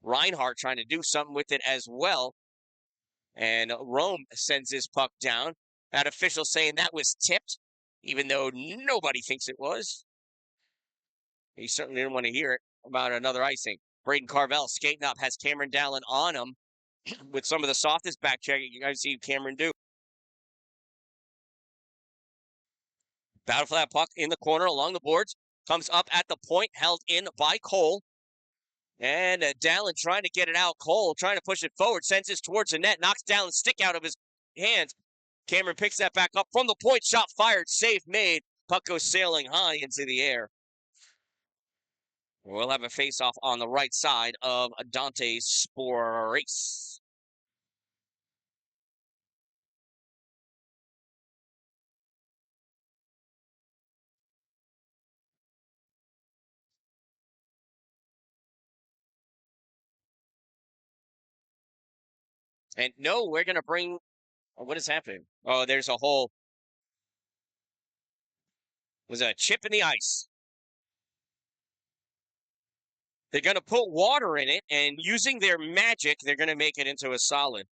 Reinhardt trying to do something with it as well. And Rome sends his puck down. That official saying that was tipped, even though nobody thinks it was. He certainly didn't want to hear it about another icing. Braden Carvel skating up, has Cameron Dalin on him with some of the softest back checking you guys see Cameron do. Battle for that puck in the corner along the boards. Comes up at the point, held in by Cole. And Dalin trying to get it out. Cole trying to push it forward, sends this towards the net, knocks Dalin's stick out of his hands. Cameron picks that back up from the point, shot fired, save made. Puck goes sailing high into the air. We'll have a face-off on the right side of Dante Sporace. And no, we're going to bring... What is happening? Oh, there's a hole. was a chip in the ice. They're going to put water in it, and using their magic, they're going to make it into a solid.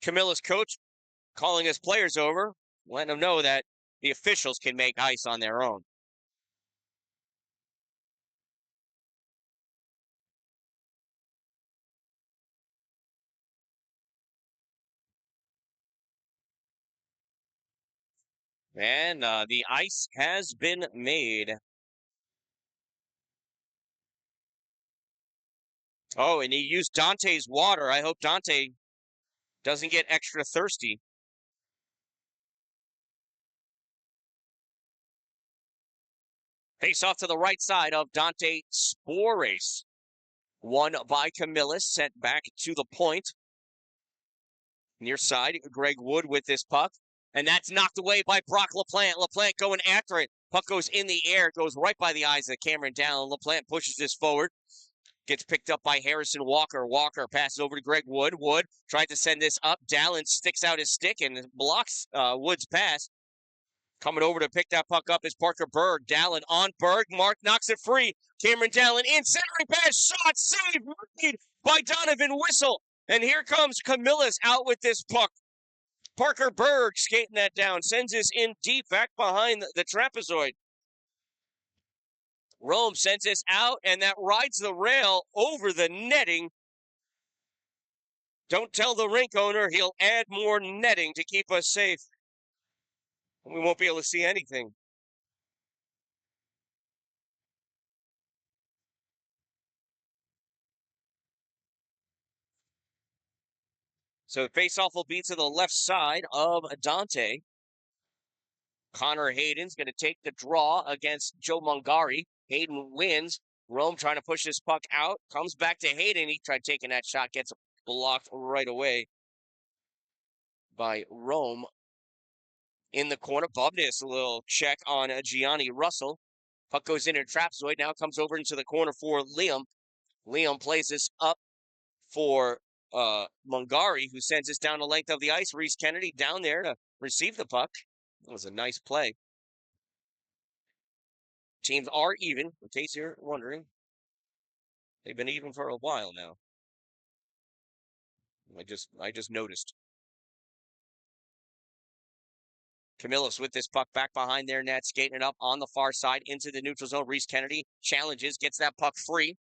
Camillus coach calling his players over, letting them know that the officials can make ice on their own. And the ice has been made. Oh, and he used Dante's water. I hope Dante doesn't get extra thirsty. Face off to the right side of Dante Spores. Won by Camillus, sent back to the point. Near side, Greg Wood with this puck. And that's knocked away by Brock LaPlante. LaPlante going after it. Puck goes in the air, goes right by the eyes of Cameron Down. LaPlante pushes this forward. Gets picked up by Harrison Walker. Walker passes over to Greg Wood. Wood tried to send this up. Dalin sticks out his stick and blocks Wood's pass. Coming over to pick that puck up is Parker Berg. Dalin on Berg. Mark knocks it free. Cameron Dalin in. Centering pass. Shot. Save. Made by Donovan Whistle. And here comes Camillus out with this puck. Parker Berg skating that down. Sends this in deep back behind the trapezoid. Rome sends this out, and that rides the rail over the netting. Don't tell the rink owner he'll add more netting to keep us safe. We won't be able to see anything. So face-off will be to the left side of Dante. Connor Hayden's going to take the draw against Joe Mungari. Hayden wins. Rome trying to push this puck out. Comes back to Hayden. He tried taking that shot. Gets blocked right away by Rome. In the corner, Bubness, a little check on Gianni Russell. Puck goes into trapezoid. Now comes over into the corner for Liam. Liam plays this up for Mungari, who sends this down the length of the ice. Reese Kennedy down there to receive the puck. That was a nice play. Teams are even, in case you're wondering. They've been even for a while now. I just noticed. Camillus with this puck back behind their net, skating it up on the far side into the neutral zone. Reese Kennedy challenges, gets that puck free.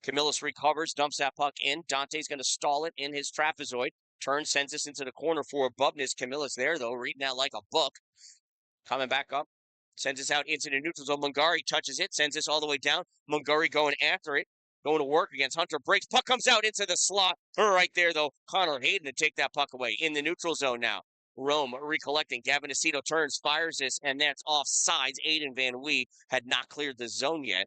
Camillus recovers, dumps that puck in. Dante's going to stall it in his trapezoid. Turns, sends this into the corner for Bubness. Camillus there, though, reading that like a book. Coming back up. Sends this out into the neutral zone. Mungari touches it, sends this all the way down. Mungari going after it. Going to work against Hunter. Breaks. Puck comes out into the slot. Right there, though. Connor Hayden to take that puck away. In the neutral zone now. Rome recollecting. Gavin Aceto turns, fires this, and that's offsides. Aiden Van Wee had not cleared the zone yet.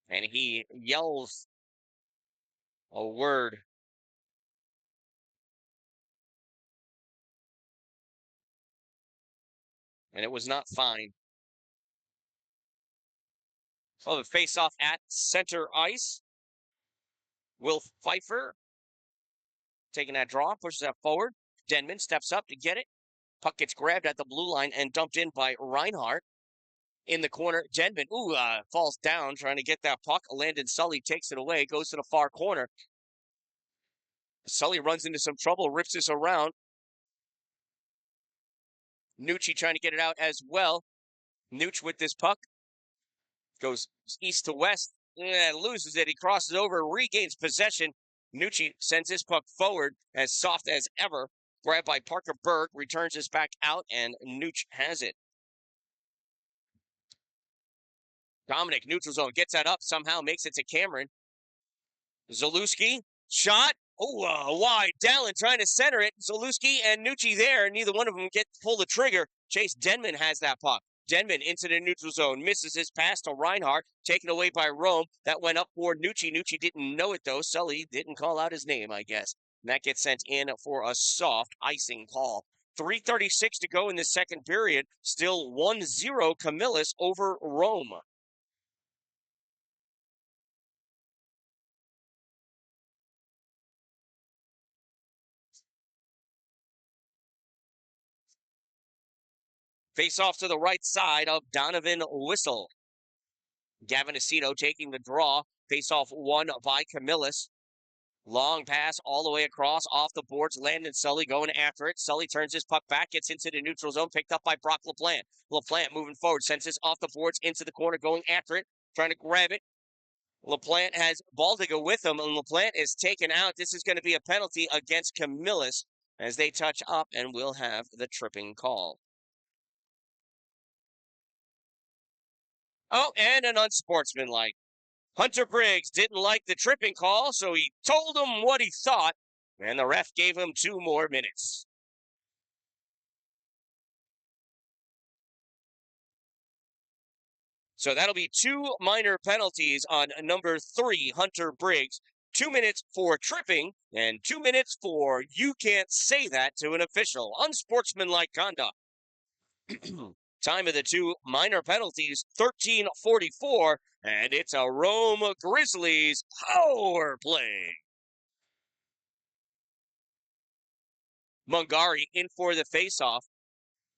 And he yells a word. And it was not fine. So the face-off at center ice. Will Pfeiffer taking that draw, pushes that forward. Denman steps up to get it. Puck gets grabbed at the blue line and dumped in by Reinhardt. In the corner, Denman, falls down trying to get that puck. Landon Sully takes it away, goes to the far corner. Sully runs into some trouble, rips this around. Nucci trying to get it out as well. Nucci with this puck. Goes east to west. Loses it. He crosses over, regains possession. Nucci sends his puck forward as soft as ever. Grabbed by Parker Berg. Returns this back out, and Nucci has it. Dominic, neutral zone, gets that up, somehow makes it to Cameron. Zalewski, shot. Wide. Dallin trying to center it. Zalewski and Nucci there. Neither one of them pull the trigger. Chase Denman has that puck. Denman into the neutral zone. Misses his pass to Reinhardt. Taken away by Rome. That went up for Nucci. Nucci didn't know it, though. Sully didn't call out his name, I guess. And that gets sent in for a soft icing call. 3:36 to go in the second period. Still 1-0 Camillus over Rome. Face off to the right side of Donovan Whistle. Gavin Aceto taking the draw. Face off won by Camillus. Long pass all the way across, off the boards. Landon Sully going after it. Sully turns his puck back, gets into the neutral zone, picked up by Brock LaPlante. LaPlante moving forward, sends this off the boards into the corner, going after it, trying to grab it. LaPlante has Baldiga with him, and LaPlante is taken out. This is going to be a penalty against Camillus as they touch up, and we'll have the tripping call. Oh, and an unsportsmanlike. Hunter Briggs didn't like the tripping call, so he told him what he thought, and the ref gave him 2 more minutes. So that'll be 2 minor penalties on number 3, Hunter Briggs. 2 minutes for tripping and 2 minutes for you can't say that to an official. Unsportsmanlike conduct. Time of the 2 minor penalties, 13:44, and it's a Rome Grizzlies power play. Mungari in for the faceoff.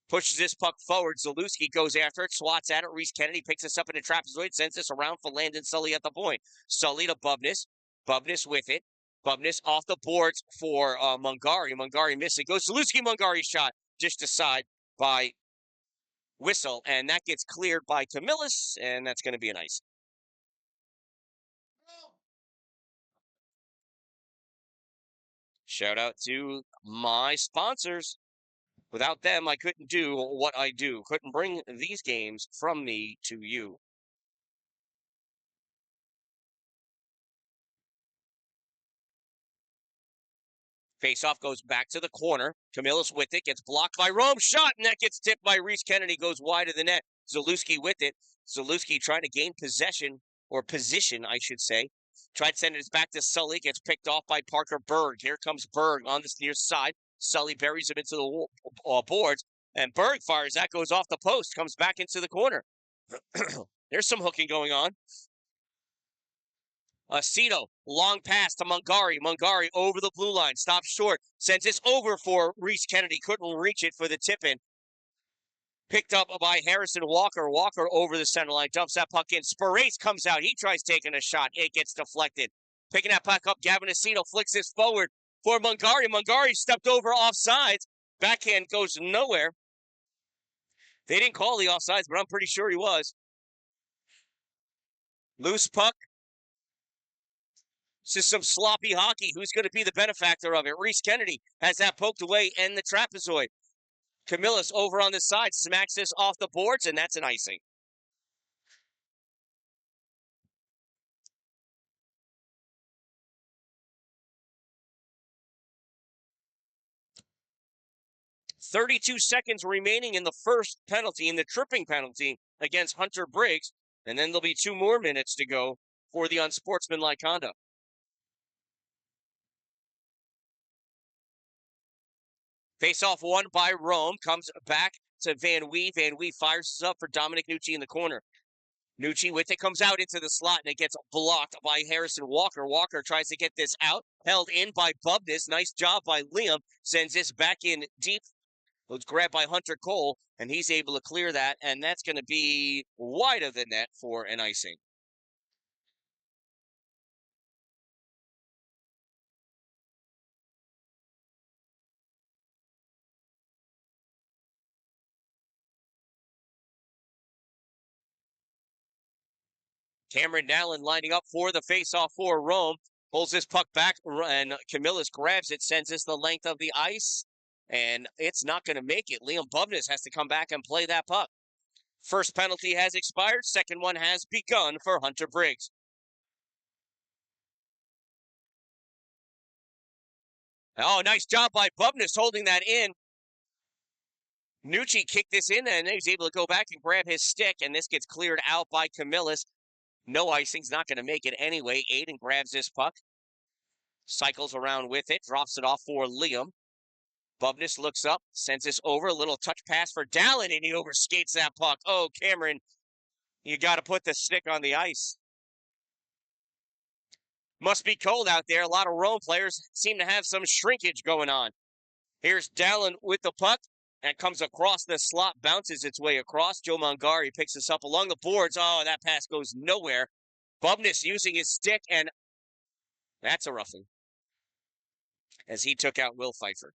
Pushes this puck forward. Zalewski goes after it, swats at it. Reese Kennedy picks this up in a trapezoid, sends this around for Landon Sully at the point. Sully to Bubness. Bubness with it. Bubness off the boards for Mungari. Mungari missing. Goes Zalewski. Mungari shot just aside by Whistle, and that gets cleared by Camillus, and that's going to be an ice. Shout out to my sponsors. Without them, I couldn't do what I do. Couldn't bring these games from me to you. Faceoff goes back to the corner. Camillus with it, gets blocked by Rome. Shot, and that gets tipped by Reese Kennedy, goes wide of the net. Zalewski with it. Zalewski trying to gain possession, or position, I should say. Tried sending it back to Sully, gets picked off by Parker Berg. Here comes Berg on this near side. Sully buries him into the boards, and Berg fires. That goes off the post, comes back into the corner. There's some hooking going on. Aceto, long pass to Mungari. Mungari over the blue line, stops short, sends this over for Reese Kennedy. Couldn't reach it for the tip-in. Picked up by Harrison Walker. Walker over the center line, dumps that puck in. Spirace comes out. He tries taking a shot. It gets deflected. Picking that puck up, Gavin Aceto flicks this forward for Mungari. Mungari stepped over offsides. Backhand goes nowhere. They didn't call the offsides, but I'm pretty sure he was. Loose puck. This is some sloppy hockey. Who's going to be the benefactor of it? Reese Kennedy has that poked away and the trapezoid. Camillus over on the side smacks this off the boards, and that's an icing. .32 seconds remaining in the first penalty, in the tripping penalty against Hunter Briggs, and then there'll be 2 more minutes to go for the unsportsmanlike conduct. Face-off won by Rome, comes back to Van Wee. Van Wee fires up for Dominic Nucci in the corner. Nucci with it, comes out into the slot, and it gets blocked by Harrison Walker. Walker tries to get this out, held in by Bubness. Nice job by Liam. Sends this back in deep. It's grabbed by Hunter Cole, and he's able to clear that, and that's going to be wide of the net for an icing. Cameron Dallin lining up for the face-off for Rome. Pulls this puck back, and Camillus grabs it, sends this the length of the ice, and it's not going to make it. Liam Bubness has to come back and play that puck. First penalty has expired. Second one has begun for Hunter Briggs. Oh, nice job by Bubness holding that in. Nucci kicked this in, and he's able to go back and grab his stick, and this gets cleared out by Camillus. No icing's not going to make it anyway. Aiden grabs this puck, cycles around with it, drops it off for Liam. Bubness looks up, sends this over, a little touch pass for Dan-Dalin, and he overskates that puck. Oh, Cameron, you got to put the stick on the ice. Must be cold out there. A lot of Rome players seem to have some shrinkage going on. Here's Dan-Dalin with the puck, and comes across the slot, bounces its way across. Joe Mangari picks this up along the boards. Oh, that pass goes nowhere. Bubness using his stick, and that's a roughing as he took out Will Pfeiffer.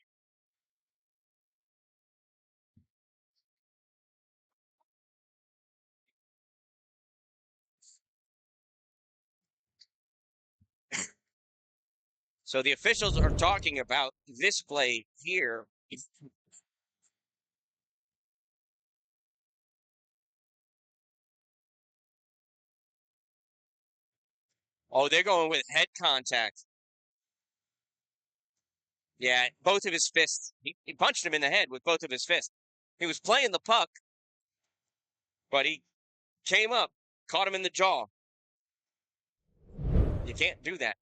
So the officials are talking about this play here. Oh, they're going with head contact. Yeah, both of his fists. He punched him in the head with both of his fists. He was playing the puck, but he came up, caught him in the jaw. You can't do that.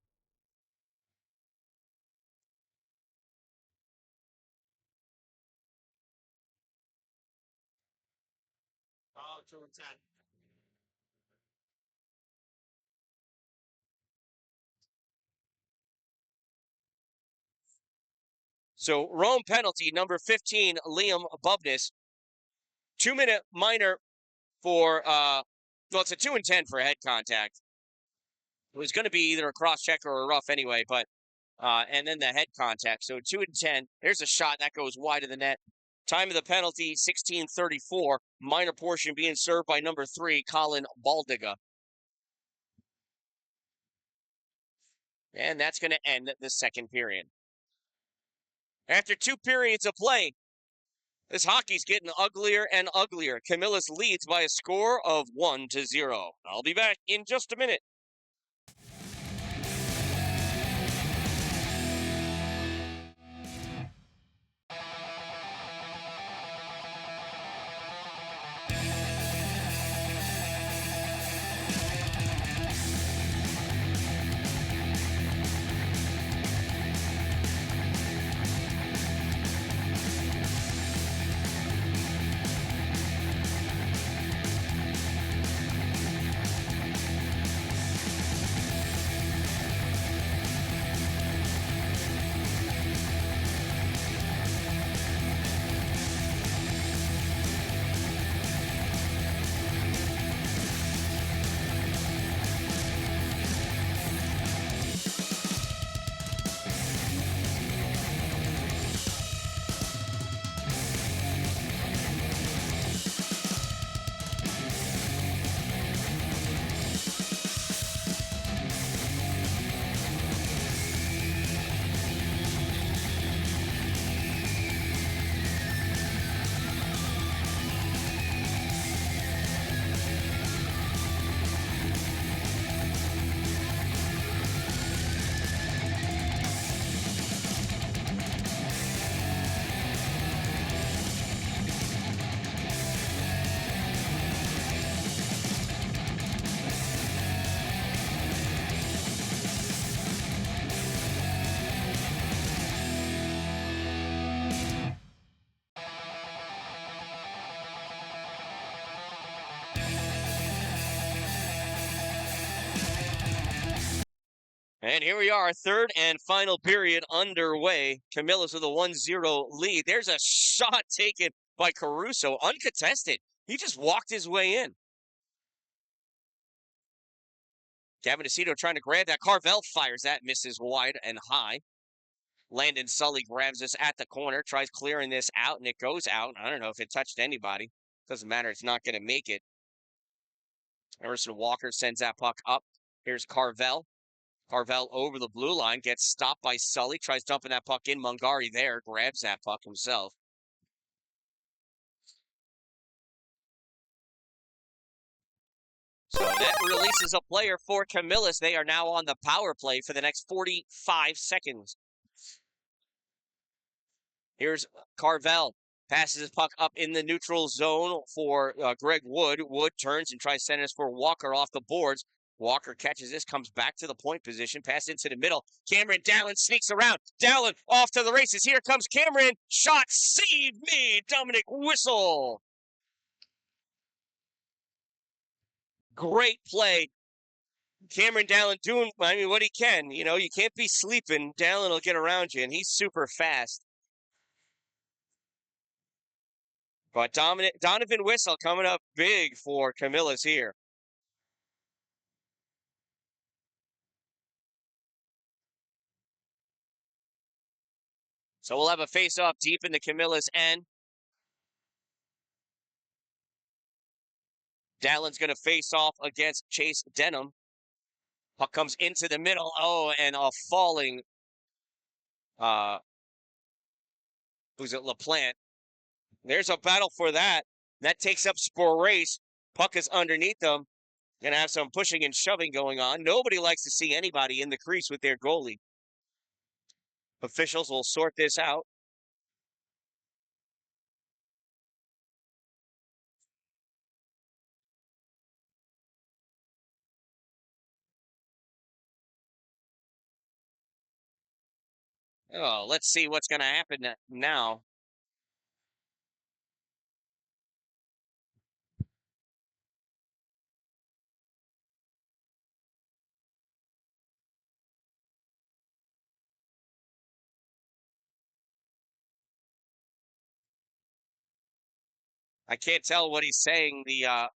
Oh, 2-10. So Rome penalty, number 15, Liam Bubness. 2-minute minor for, well, it's a 2-10 for head contact. It was going to be either a cross check or a rough anyway, but, and then the head contact. So 2-10. There's a shot that goes wide of the net. Time of the penalty, 16:34. Minor portion being served by number 3, Colin Baldiga. And that's going to end the second period. After 2 periods of play, this hockey's getting uglier and uglier. Camillus leads by a score of 1-0. I'll be back in just a minute. And here we are, third and final period underway. Camillus with a 1-0 lead. There's a shot taken by Caruso, uncontested. He just walked his way in. Gavin Aceto trying to grab that. Carvel fires that, misses wide and high. Landon Sully grabs this at the corner, tries clearing this out, and it goes out. I don't know if it touched anybody. Doesn't matter. It's not going to make it. Emerson Walker sends that puck up. Here's Carvel. Carvel over the blue line, gets stopped by Sully, tries dumping that puck in. Mangari there, grabs that puck himself. So that releases a player for Camillus. They are now on the power play for the next 45 seconds. Here's Carvel. Passes his puck up in the neutral zone for Greg Wood. Wood turns and tries to send us for Walker off the boards. Walker catches this, comes back to the point position, pass into the middle. Dan-Dalin sneaks around. Dalin off to the races. Here comes Cameron. Shot, save made. Dominic Whistle. Great play. Dan-Dalin doing, what he can. You can't be sleeping. Dalin will get around you, and he's super fast. But Donovan Whistle coming up big for Camillus here. So we'll have a face-off deep in the Camillus end. Dalin's going to face off against Chase Denham. Puck comes into the middle. Oh, and a falling, who's it, LaPlante. There's a battle for that. That takes up Sporace. Puck is underneath them. Going to have some pushing and shoving going on. Nobody likes to see anybody in the crease with their goalie. Officials will sort this out. Oh, let's see what's going to happen now. I can't tell what he's saying the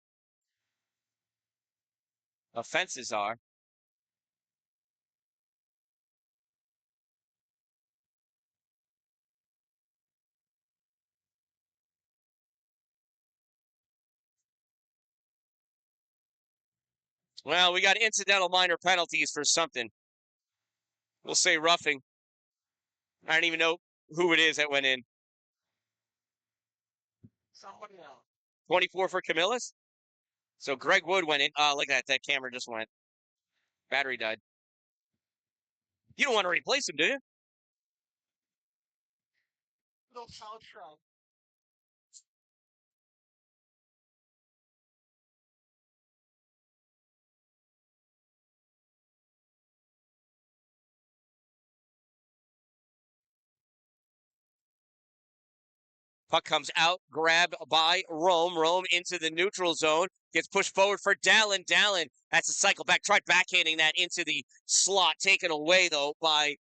offenses are. Well, we got incidental minor penalties for something. We'll say roughing. I don't even know who it is that went in. Somebody else. 24 for Camillus. So Greg Wood went in. Look at that. That camera just went. Battery died. You don't want to replace him, do you? No soundtrack. Puck comes out, grabbed by Rome. Rome into the neutral zone. Gets pushed forward for Dalin. Dalin has to cycle back. Tried backhanding that into the slot. Taken away, though, by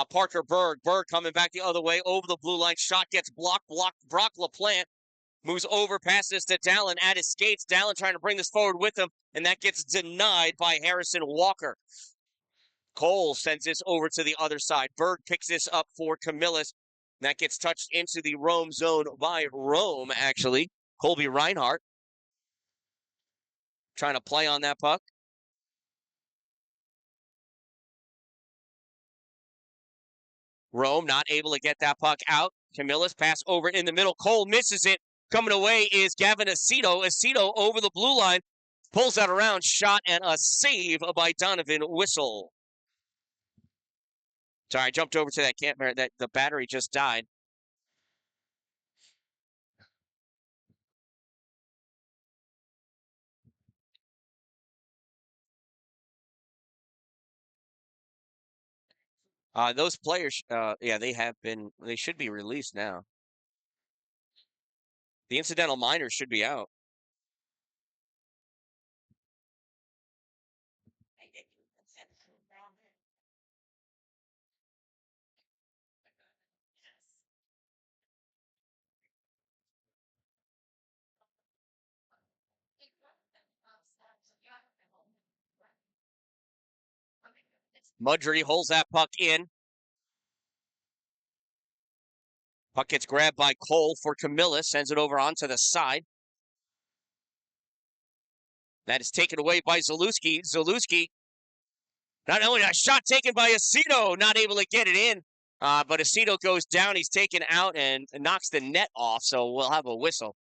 Parker Berg. Berg coming back the other way over the blue line. Shot gets blocked. Brock LaPlante moves over, passes to Dalin at his skates. Dalin trying to bring this forward with him, and that gets denied by Harrison Walker. Cole sends this over to the other side. Berg picks this up for Camillus. That gets touched into the Rome zone by Rome, actually. Colby Reinhardt trying to play on that puck. Rome not able to get that puck out. Camillus pass over in the middle. Cole misses it. Coming away is Gavin Aceto. Aceto over the blue line. Pulls that around. Shot and a save by Donovan Whistle. Sorry, I jumped over to that camera. That the battery just died. Those players, yeah, they should be released now. The incidental minors should be out. Mudry holds that puck in. Puck gets grabbed by Cole for Camillus, sends it over onto the side. That is taken away by Zalewski. Zalewski, not only a shot taken by Aceto, not able to get it in, but Aceto goes down. He's taken out and knocks the net off, so we'll have a whistle.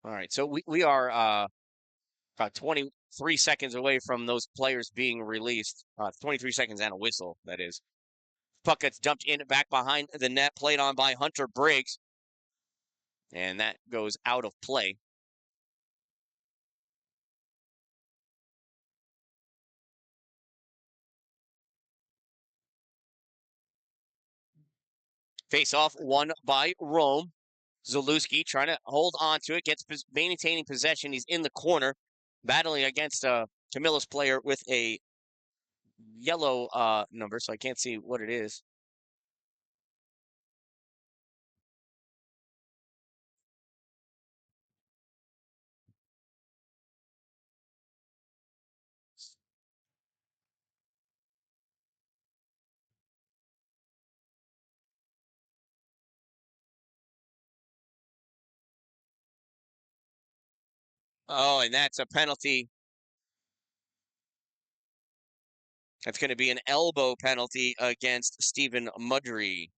All right, so we are about 23 seconds away from those players being released. 23 seconds and a whistle, that is. Puck gets dumped in back behind the net, played on by Hunter Briggs. And that goes out of play. Face off won by Rome. Zalewski trying to hold on to it, gets maintaining possession. He's in the corner, battling against a Camillus player with a yellow number, so I can't see what it is. Oh, and that's a penalty. That's going to be an elbow penalty against Stephen Mudry.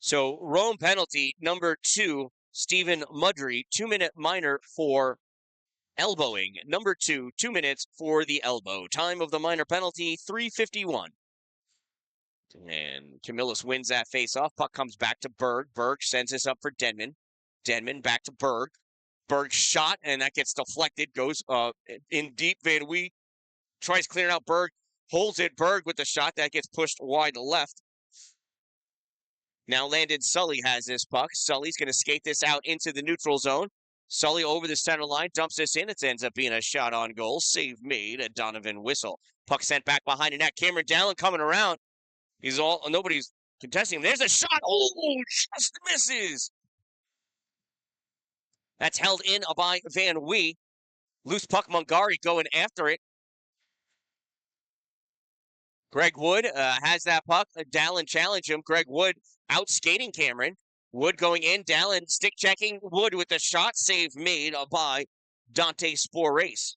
So Rome penalty number 2, Stephen Mudry, 2-minute minor for elbowing. Number 2, 2 minutes for the elbow. Time of the minor penalty, 3:51. And Camillus wins that face-off. Puck comes back to Berg. Berg sends this up for Denman. Denman back to Berg. Berg shot, and that gets deflected. Goes in deep. Van Wee tries clearing out Berg. Holds it. Berg with the shot. That gets pushed wide left. Now Landon Sully has this puck. Sully's going to skate this out into the neutral zone. Sully over the center line, dumps this in. It ends up being a shot on goal. Save made at Donovan Whistle. Puck sent back behind the net. Cameron Dalin coming around. Nobody's contesting him. There's a shot. Oh, just misses. That's held in by Van Wee. Loose puck, Mungari going after it. Greg Wood has that puck. Dalin challenged him. Greg Wood out skating Cameron. Wood going in. Dalin stick checking. Wood with the shot save made by Dante Sporace.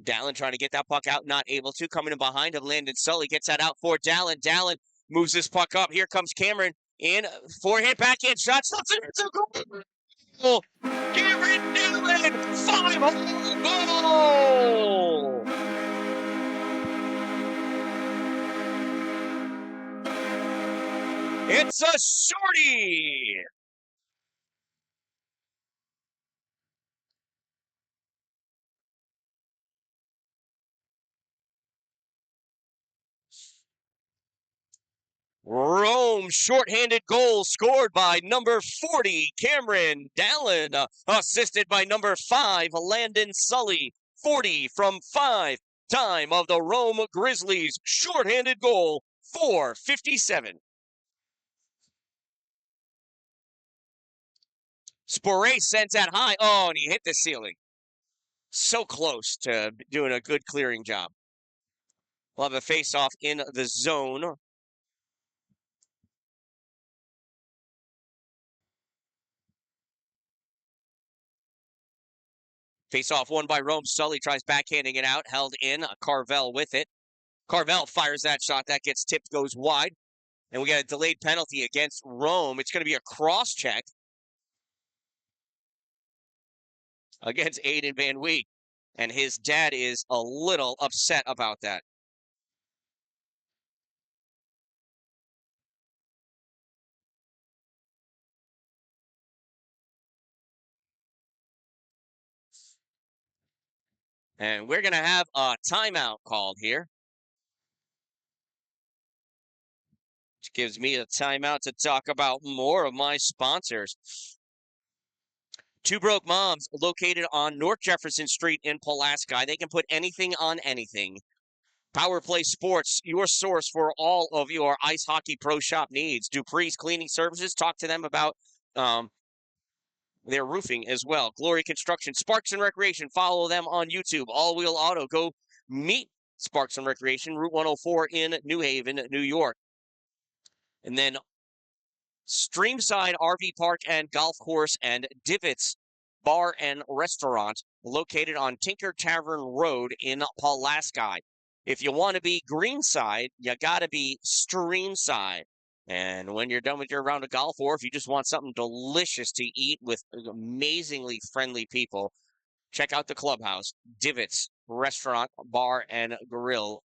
Dalin trying to get that puck out, not able to. Coming in behind him, Landon Sully gets that out for Dalin. Dalin moves this puck up. Here comes Cameron in. Forehand, backhand shot. Stops it. It's a goal. Cameron Dalin, 5-hole goal. It's a shorty. Rome shorthanded goal scored by number 40, Cameron Dalin, assisted by number 5, Landon Sully. 40 from 5. Time of the Rome Grizzlies shorthanded goal, 4:57. Sporace sends that high. Oh, and he hit the ceiling. So close to doing a good clearing job. We'll have a face-off in the zone. Face-off won by Rome. Sully tries backhanding it out. Held in. Carvel with it. Carvel fires that shot. That gets tipped, goes wide. And we got a delayed penalty against Rome. It's going to be a cross-check against Aiden Van Wee. And his dad is a little upset about that. And we're going to have a timeout called here. Which gives me a timeout to talk about more of my sponsors. Two Broke Moms, located on North Jefferson Street in Pulaski. They can put anything on anything. Power Play Sports, your source for all of your ice hockey pro shop needs. Dupree's Cleaning Services, talk to them about their roofing as well. Glory Construction, Sparks and Recreation, follow them on YouTube. All Wheel Auto, go meet Sparks and Recreation, Route 104 in New Haven, New York. And then Streamside RV Park and Golf Course and Divots Bar and Restaurant located on Tinker Tavern Road in Pulaski. If you want to be greenside, you got to be streamside. And when you're done with your round of golf, or if you just want something delicious to eat with amazingly friendly people, check out the clubhouse, Divots Restaurant, Bar, and Grill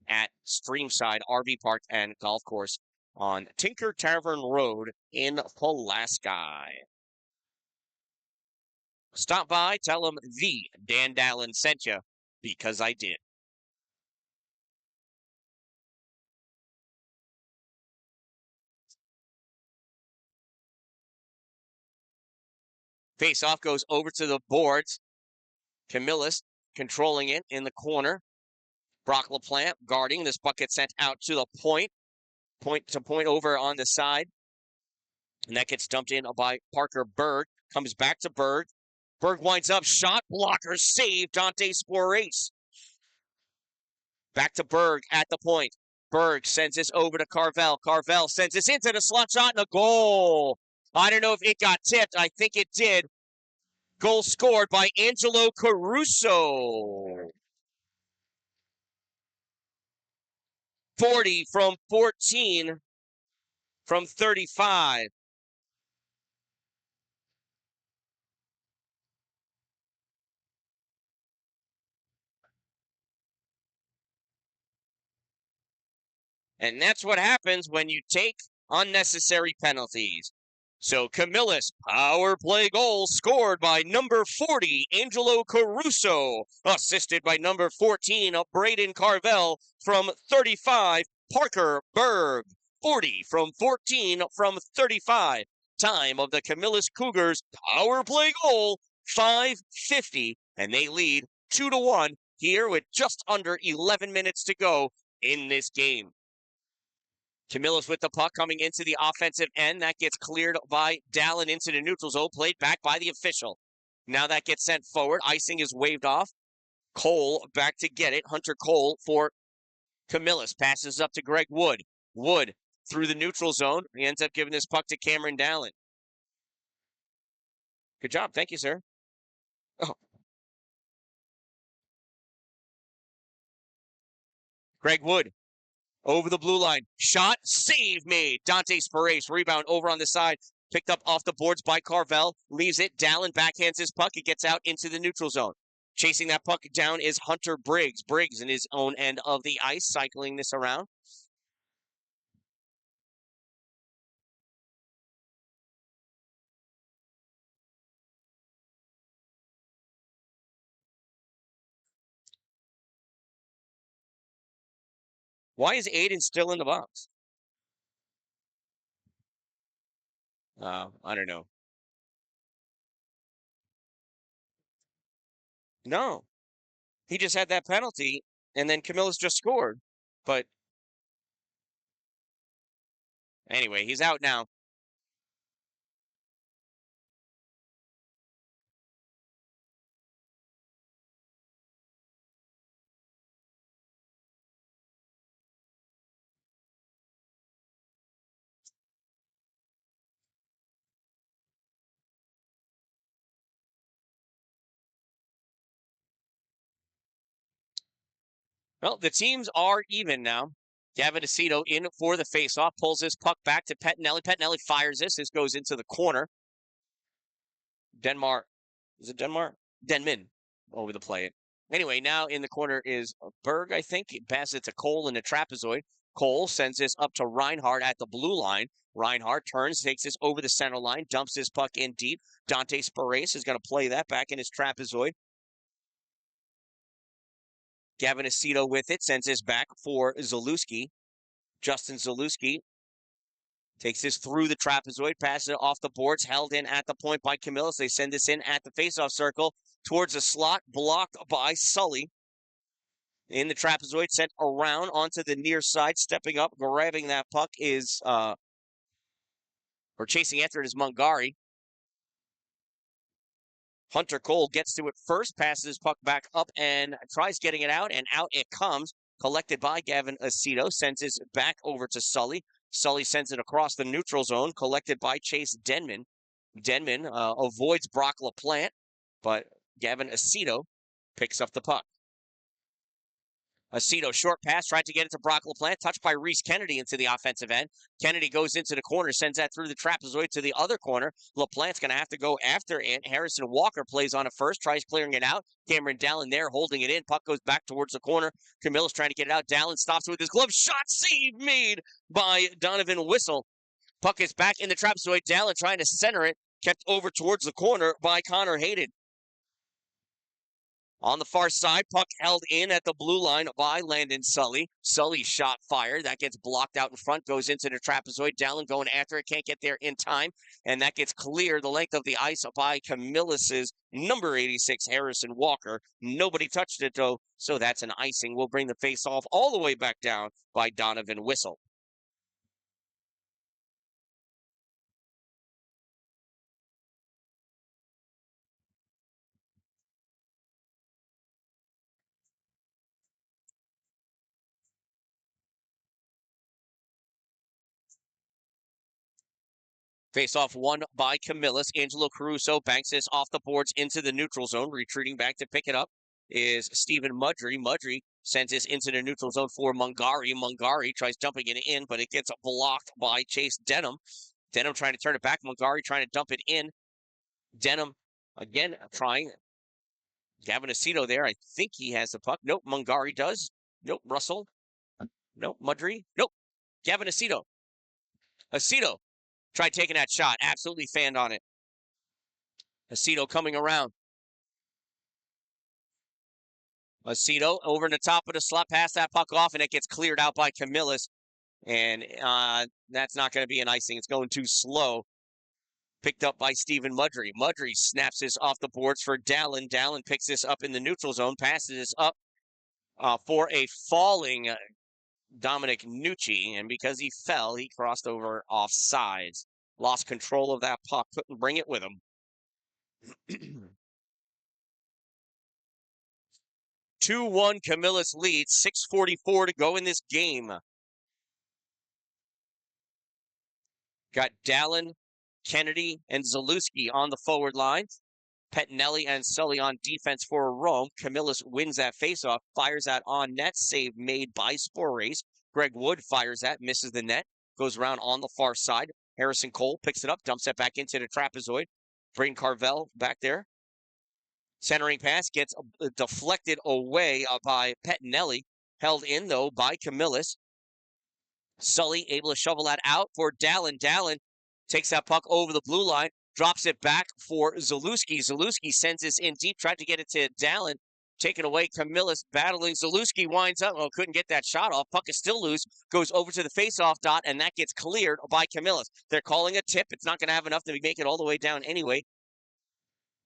at Streamside RV Park and Golf Course on Tinker Tavern Road in Pulaski. Stop by, tell them the Dan-Dalin sent you, because I did. Face-off goes over to the boards. Camillus controlling it in the corner. Brock LaPlante guarding. This puck gets sent out to the point. Point to point over on the side. And that gets dumped in by Parker Berg. Comes back to Berg. Berg winds up. Shot blocker save. Dante Sporace. Back to Berg at the point. Berg sends this over to Carvel. Carvel sends this into the slot shot and a goal. I don't know if it got tipped. I think it did. Goal scored by Angelo Caruso. 40 from 14 from 35. And that's what happens when you take unnecessary penalties. So Camillus, power play goal scored by number 40, Angelo Caruso, assisted by number 14, Braden Carvel from 35, Parker Berg, 40 from 14 from 35. Time of the Camillus Cougars power play goal, 5:50, and they lead 2-1 here with just under 11 minutes to go in this game. Camillus with the puck coming into the offensive end. That gets cleared by Dalin into the neutral zone, played back by the official. Now that gets sent forward. Icing is waved off. Cole back to get it. Hunter Cole for Camillus. Passes up to Greg Wood. Wood through the neutral zone. He ends up giving this puck to Cameron Dalin. Good job. Thank you, sir. Oh. Greg Wood over the blue line. Shot. Save made. Dante Sporace. Rebound over on the side. Picked up off the boards by Carvel. Leaves it. Dalin backhands his puck. It gets out into the neutral zone. Chasing that puck down is Hunter Briggs. Briggs in his own end of the ice, cycling this around. Why is Aiden still in the box? I don't know. No. He just had that penalty, and then Camillus just scored. But anyway, he's out now. Well, the teams are even now. Gavin Aceto in for the faceoff, pulls this puck back to Pettinelli. Pettinelli fires this. This goes into the corner. Denmark. Is it Denmark? Denman over the play. Anyway, now in the corner is Berg, I think. He passes it to Cole in the trapezoid. Cole sends this up to Reinhardt at the blue line. Reinhardt turns, takes this over the center line, dumps this puck in deep. Dante Sporace is going to play that back in his trapezoid. Gavin Aceto with it, sends this back for Zalewski. Justin Zalewski takes this through the trapezoid, passes it off the boards, held in at the point by Camillus. They send this in at the faceoff circle towards the slot, blocked by Sully. In the trapezoid, sent around onto the near side, stepping up, grabbing that puck is, or chasing after it is Mungari. Hunter Cole gets to it first, passes his puck back up and tries getting it out, and out it comes. Collected by Gavin Aceto, sends it back over to Sully. Sully sends it across the neutral zone, collected by Chase Denman. Denman avoids Brock LaPlante, but Gavin Aceto picks up the puck. Aceto, short pass, tried to get it to Brock LaPlante, touched by Reese Kennedy into the offensive end. Kennedy goes into the corner, sends that through the trapezoid to the other corner. LaPlante's going to have to go after it. Harrison Walker plays on it first, tries clearing it out. Dan-Dalin there holding it in. Puck goes back towards the corner. Camillus trying to get it out. Dalin stops with his glove. Shot save made by Donovan Whistle. Puck is back in the trapezoid. Dalin trying to center it. Kept over towards the corner by Connor Hayden. On the far side, puck held in at the blue line by Landon Sully. Sully's shot fired. That gets blocked out in front, goes into the trapezoid. Dalin going after it, can't get there in time. And that gets cleared the length of the ice by Camillus' number 86, Harrison Walker. Nobody touched it, though, so that's an icing. We'll bring the face-off all the way back down by Donovan Whistle. Face-off won by Camillus. Angelo Caruso banks this off the boards into the neutral zone. Retreating back to pick it up is Stephen Mudry. Mudry sends this into the neutral zone for Mungari. Mungari tries dumping it in, but it gets blocked by Chase Denham. Denham trying to turn it back. Mungari trying to dump it in. Denham again trying. Gavin Aceto there. I think he has the puck. Nope, Mungari does. Nope, Russell. Nope, Mudry. Nope, Gavin Aceto. Aceto tried taking that shot. Absolutely fanned on it. Aceto coming around. Aceto over the top of the slot, pass that puck off, and it gets cleared out by Camillus. And that's not going to be an icing. It's going too slow. Picked up by Stephen Mudry. Mudry snaps this off the boards for Dalin. Dalin picks this up in the neutral zone, passes this up for a falling Dominic Nucci. And because he fell, he crossed over offsides. Lost control of that puck, couldn't bring it with him. 2-1 Camillus leads, 6:44 to go in this game. Got Dalin, Kennedy, and Zalewski on the forward line. Pettinelli and Sully on defense for Rome. Camillus wins that faceoff, fires that on net, save made by Sporace. Greg Wood fires that, misses the net, goes around on the far side. Harrison Cole picks it up, dumps it back into the trapezoid. Braden Carvel back there. Centering pass gets deflected away by Pettinelli. Held in, though, by Camillus. Sully able to shovel that out for Dalin. Dalin takes that puck over the blue line, drops it back for Zalewski. Zalewski sends this in deep, tried to get it to Dalin. Taken away, Camillus battling. Zalewski winds up. Oh, couldn't get that shot off. Puck is still loose. Goes over to the face-off dot, and that gets cleared by Camillus. They're calling a tip. It's not going to have enough to make it all the way down anyway.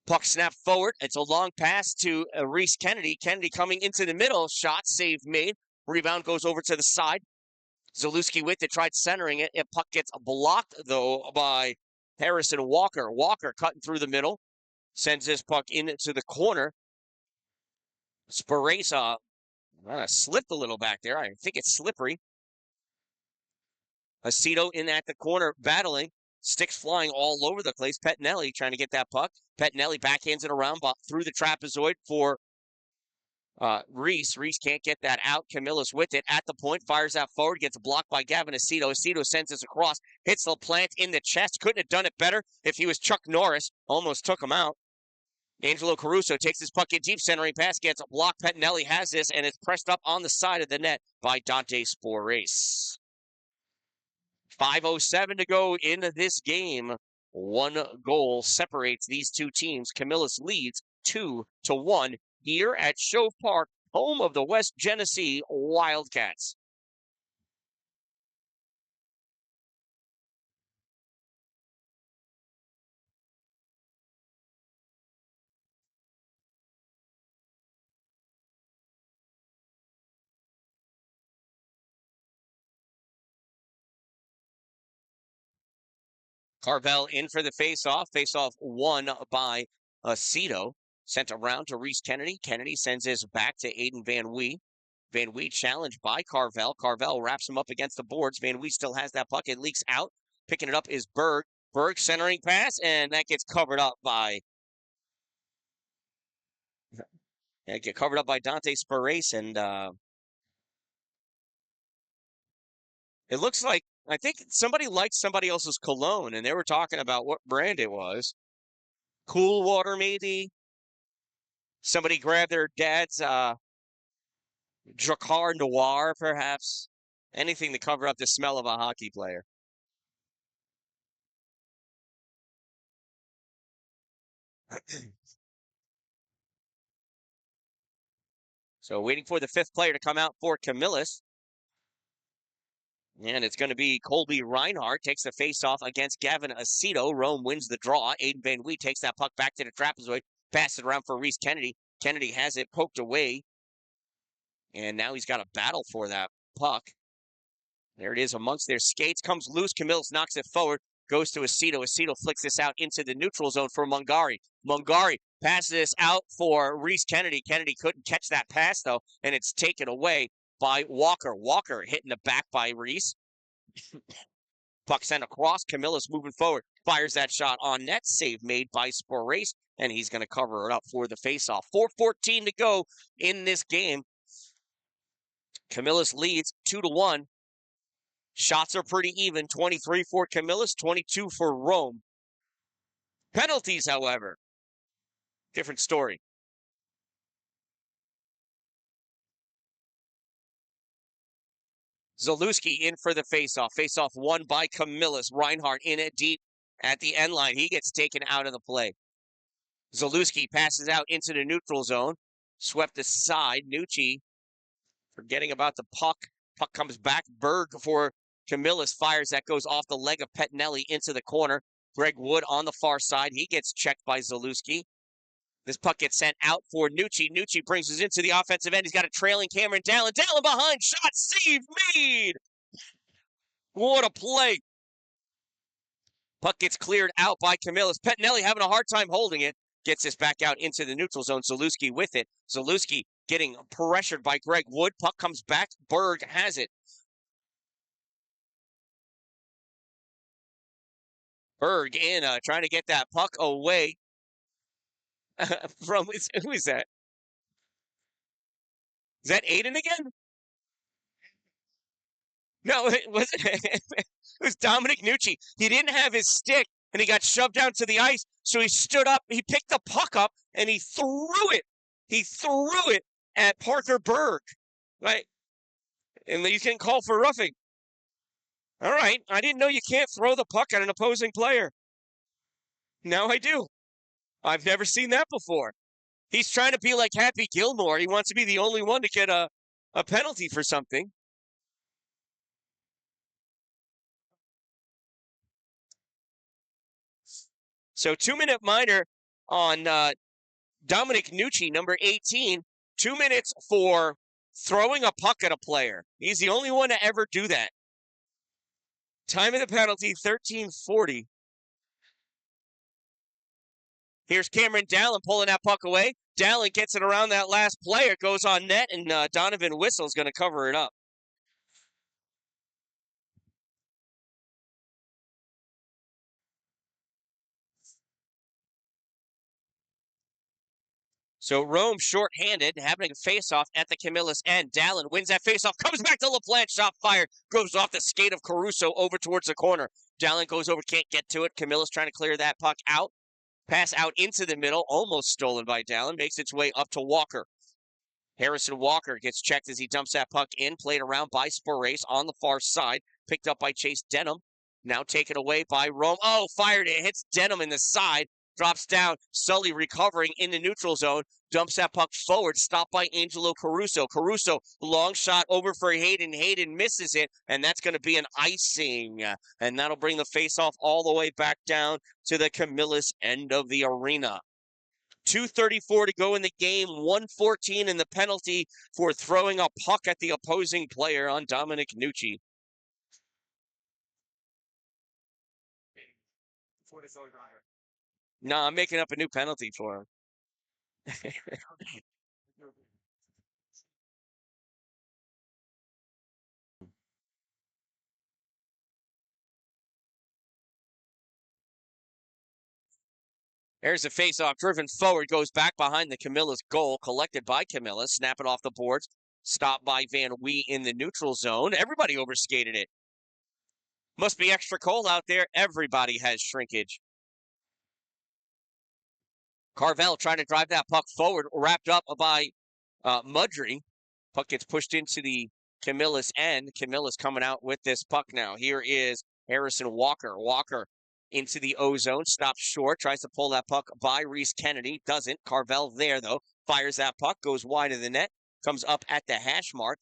Puck snapped forward. It's a long pass to Reese Kennedy. Kennedy coming into the middle. Shot, save made. Rebound goes over to the side. Zalewski with it, tried centering it. Puck gets blocked, though, by Harrison Walker. Walker cutting through the middle. Sends this puck into the corner. Sporace slipped a little back there. I think it's slippery. Aceto in at the corner battling. Sticks flying all over the place. Pettinelli trying to get that puck. Pettinelli backhands it around through the trapezoid for Reese. Reese can't get that out. Camillus with it at the point. Fires out forward. Gets blocked by Gavin Aceto. Aceto sends this across. Hits LaPlante in the chest. Couldn't have done it better if he was Chuck Norris. Almost took him out. Angelo Caruso takes his puck in deep, centering pass, gets blocked. Pettinelli has this, and it's pressed up on the side of the net by Dante Sporace. 5:07 to go in this game. One goal separates these two teams. Camillus leads 2-1 here at Shove Park, home of the West Genesee Wildcats. Carvel in for the faceoff. Faceoff won by Aceto. Sent around to Reese Kennedy. Kennedy sends this back to Aiden Van Wee. Van Wee challenged by Carvel. Carvel wraps him up against the boards. Van Wee still has that puck. It leaks out. Picking it up is Berg. Berg centering pass, and that gets covered up by Dante Sparace, and it looks like I think somebody liked somebody else's cologne, and they were talking about what brand it was. Cool Water, maybe. Somebody grabbed their dad's Dracar Noir, perhaps. Anything to cover up the smell of a hockey player. So waiting for the fifth player to come out for Camillus. And it's going to be Colby Reinhardt takes the faceoff against Gavin Aceto. Rome wins the draw. Aiden Van Wee takes that puck back to the trapezoid. Pass it around for Reese Kennedy. Kennedy has it poked away. And now he's got a battle for that puck. There it is amongst their skates. Comes loose. Camillus knocks it forward. Goes to Aceto. Aceto flicks this out into the neutral zone for Mungari. Mungari passes this out for Reese Kennedy. Kennedy couldn't catch that pass, though, and it's taken away by Walker. Walker hitting the back by Reese. Puck sent across. Camillus moving forward. Fires that shot on net. Save made by Sparace, and he's going to cover it up for the faceoff. 4:14 to go in this game. Camillus leads 2-1. Shots are pretty even. 23 for Camillus, 22 for Rome. Penalties, however, different story. Zalewski in for the faceoff. Faceoff won by Camillus. Reinhardt in it deep at the end line. He gets taken out of the play. Zalewski passes out into the neutral zone. Swept aside. Nucci forgetting about the puck. Puck comes back. Berg for Camillus fires. That goes off the leg of Pettinelli into the corner. Greg Wood on the far side. He gets checked by Zalewski. This puck gets sent out for Nucci. Nucci brings us into the offensive end. He's got a trailing Cameron Dalin. Dalin behind. Shot. Save made. What a play. Puck gets cleared out by Camillus. Pettinelli having a hard time holding it. Gets this back out into the neutral zone. Zalewski with it. Zalewski getting pressured by Greg Wood. Puck comes back. Berg has it. Berg in, trying to get that puck away from, who is that? Is that Aiden again? No, it wasn't. It was Dominic Nucci. He didn't have his stick, and he got shoved down to the ice. So he stood up, he picked the puck up, and he threw it. He threw it at Parker Berg, right? And he's getting called for roughing. All right, I didn't know you can't throw the puck at an opposing player. Now I do. I've never seen that before. He's trying to be like Happy Gilmore. He wants to be the only one to get a penalty for something. So 2-minute minor on Dominic Nucci, number 18. 2 minutes for throwing a puck at a player. He's the only one to ever do that. Time of the penalty, 13:40. Here's Cameron Dalin pulling that puck away. Dalin gets it around that last player, goes on net, and Donovan Whistle's going to cover it up. So Rome short-handed, having a face-off at the Camillus end. Dalin wins that face-off, comes back to LaPlante, shot fired, goes off the skate of Caruso over towards the corner. Dalin goes over, can't get to it. Camillus trying to clear that puck out. Pass out into the middle, almost stolen by Dalin, makes its way up to Walker. Harrison Walker gets checked as he dumps that puck in, played around by Sparace on the far side, picked up by Chase Denham. Now taken away by Rome. Oh, fired it, hits Denham in the side. Drops down, Sully recovering in the neutral zone, dumps that puck forward, stopped by Angelo Caruso. Caruso, long shot over for Hayden. Hayden misses it, and that's going to be an icing. And that'll bring the faceoff all the way back down to the Camillus end of the arena. 2:34 to go in the game, 1:14 in the penalty for throwing a puck at the opposing player on Dominic Nucci. No, I'm making up a new penalty for him. There's a faceoff driven forward, goes back behind the Camillus goal, collected by Camillus, snap it off the boards, stopped by Van Wee in the neutral zone. Everybody overskated it. Must be extra cold out there. Everybody has shrinkage. Carvel trying to drive that puck forward, wrapped up by Mudry. Puck gets pushed into the Camillus end. Camillus coming out with this puck now. Here is Harrison Walker. Walker into the O-zone, stops short, tries to pull that puck by Reese Kennedy. Doesn't. Carvel there, though. Fires that puck, goes wide of the net, comes up at the hash mark.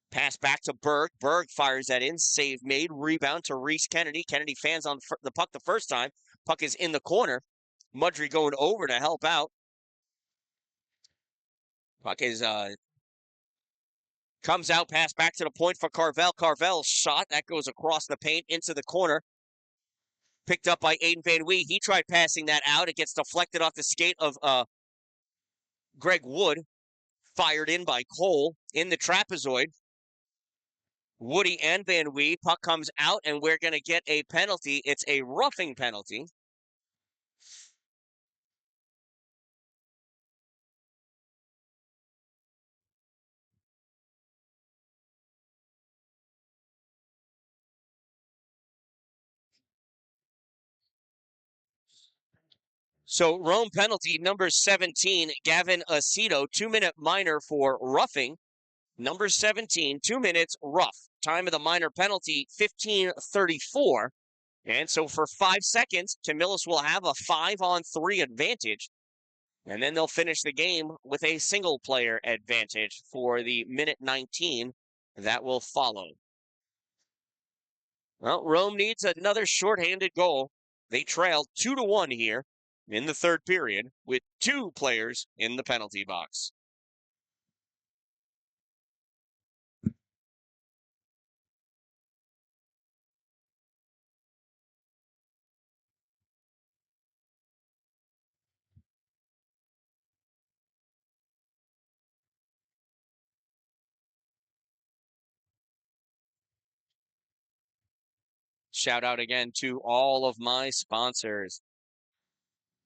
Pass back to Berg. Berg fires that in. Save made. Rebound to Reese Kennedy. Kennedy fans on the puck the first time. Puck is in the corner. Mudry going over to help out. Puck is comes out, pass back to the point for Carvel. Carvel shot. That goes across the paint into the corner. Picked up by Aiden Van Wee. He tried passing that out. It gets deflected off the skate of Greg Wood. Fired in by Cole in the trapezoid. Woody and Van Wee. Puck comes out, and we're going to get a penalty. It's a roughing penalty. So Rome penalty, number 17, Gavin Aceto, 2-minute minor for roughing. Number 17, 2 minutes, rough. Time of the minor penalty, 15:34. And so for 5 seconds, Camillus will have a 5-on-3 advantage. And then they'll finish the game with a single-player advantage for the minute 19 that will follow. Well, Rome needs another shorthanded goal. They trailed 2-1 here in the third period with 2 players in the penalty box. Shout out again to all of my sponsors.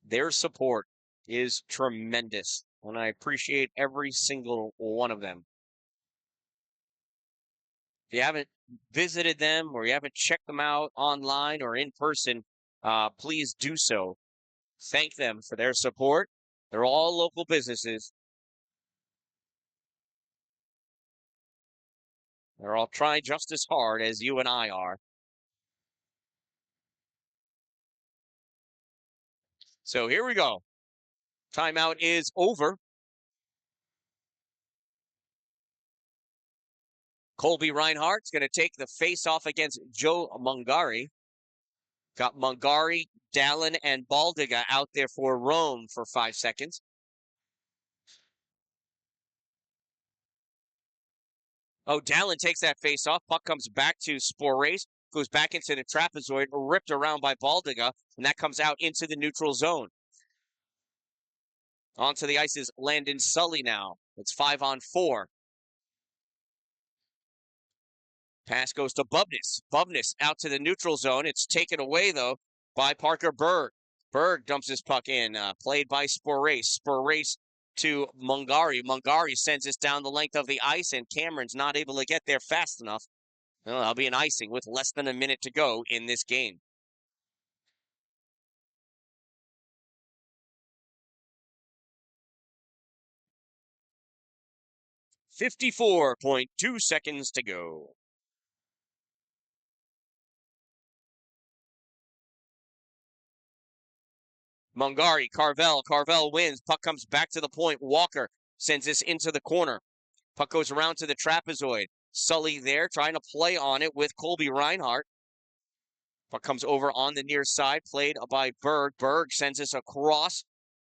Their support is tremendous, and I appreciate every single one of them. If you haven't visited them or you haven't checked them out online or in person, please do so. Thank them for their support. They're all local businesses. They're all trying just as hard as you and I are. So here we go. Timeout is over. Colby Reinhardt's going to take the face-off against Joe Mungari. Got Mungari, Dalin, and Baldiga out there for Rome for 5 seconds. Oh, Dalin takes that face-off. Puck comes back to Sporace, goes back into the trapezoid, ripped around by Baldiga, and that comes out into the neutral zone. Onto the ice is Landon Sully now. It's 5-on-4. Pass goes to Bubness. Bubness out to the neutral zone. It's taken away, though, by Parker Berg. Berg dumps his puck in, played by Sporace. Sporace to Mungari. Mungari sends this down the length of the ice, and Cameron's not able to get there fast enough. Well, that'll be an icing with less than a minute to go in this game. .2 seconds to go. Mungari, Carvel. Carvel wins. Puck comes back to the point. Walker sends this into the corner. Puck goes around to the trapezoid. Sully there trying to play on it with Colby Reinhardt. Puck comes over on the near side, played by Berg. Berg sends this across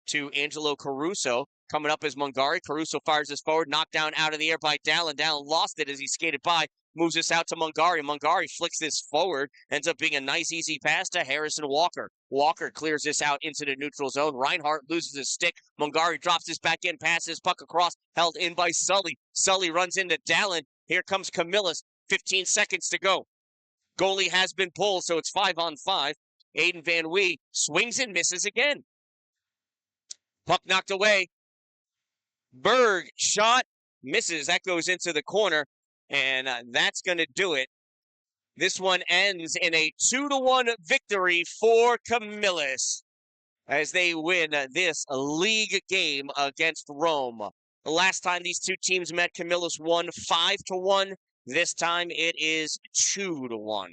to Angelo Caruso. Coming up is Mungari. Caruso fires this forward, knocked down out of the air by Dalin. Dalin lost it as he skated by. Moves this out to Mungari. Mungari flicks this forward. Ends up being a nice, easy pass to Harrison Walker. Walker clears this out into the neutral zone. Reinhardt loses his stick. Mungari drops this back in, passes puck across, held in by Sully. Sully runs into Dalin. Here comes Camillus. 15 seconds to go. Goalie has been pulled, so it's 5-on-5. Aiden Van Wee swings and misses again. Puck knocked away. Berg shot, misses. That goes into the corner, and that's going to do it. This one ends in a 2-1 victory for Camillus as they win this league game against Rome. The last time these two teams met, Camillus won 5-1. This time it is 2-1.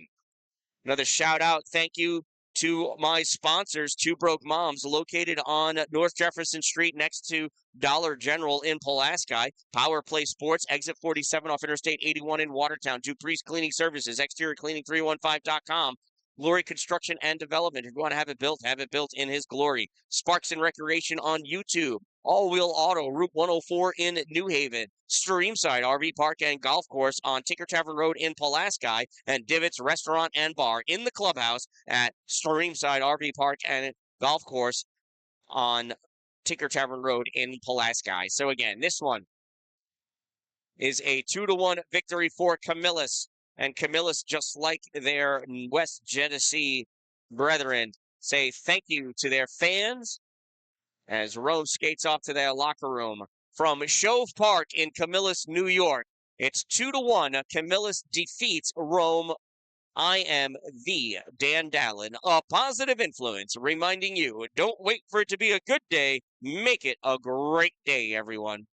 Another shout out, thank you to my sponsors, Two Broke Moms, located on North Jefferson Street next to Dollar General in Pulaski. Power Play Sports, exit 47 off Interstate 81 in Watertown. Dupree's Cleaning Services, exterior cleaning 315.com. Glory Construction and Development. If you want to have it built in his glory. Sparks and Recreation on YouTube. All-Wheel Auto, Route 104 in New Haven. Streamside RV Park and Golf Course on Tinker Tavern Road in Pulaski. And Divots Restaurant and Bar in the clubhouse at Streamside RV Park and Golf Course on Tinker Tavern Road in Pulaski. So again, this one is a 2-1 victory for Camillus. And Camillus, just like their West Genesee brethren, say thank you to their fans as Rome skates off to their locker room. From Shove Park in Camillus, New York, it's 2-1. Camillus defeats Rome. I am the Dan-Dalin, a positive influence, reminding you, don't wait for it to be a good day. Make it a great day, everyone.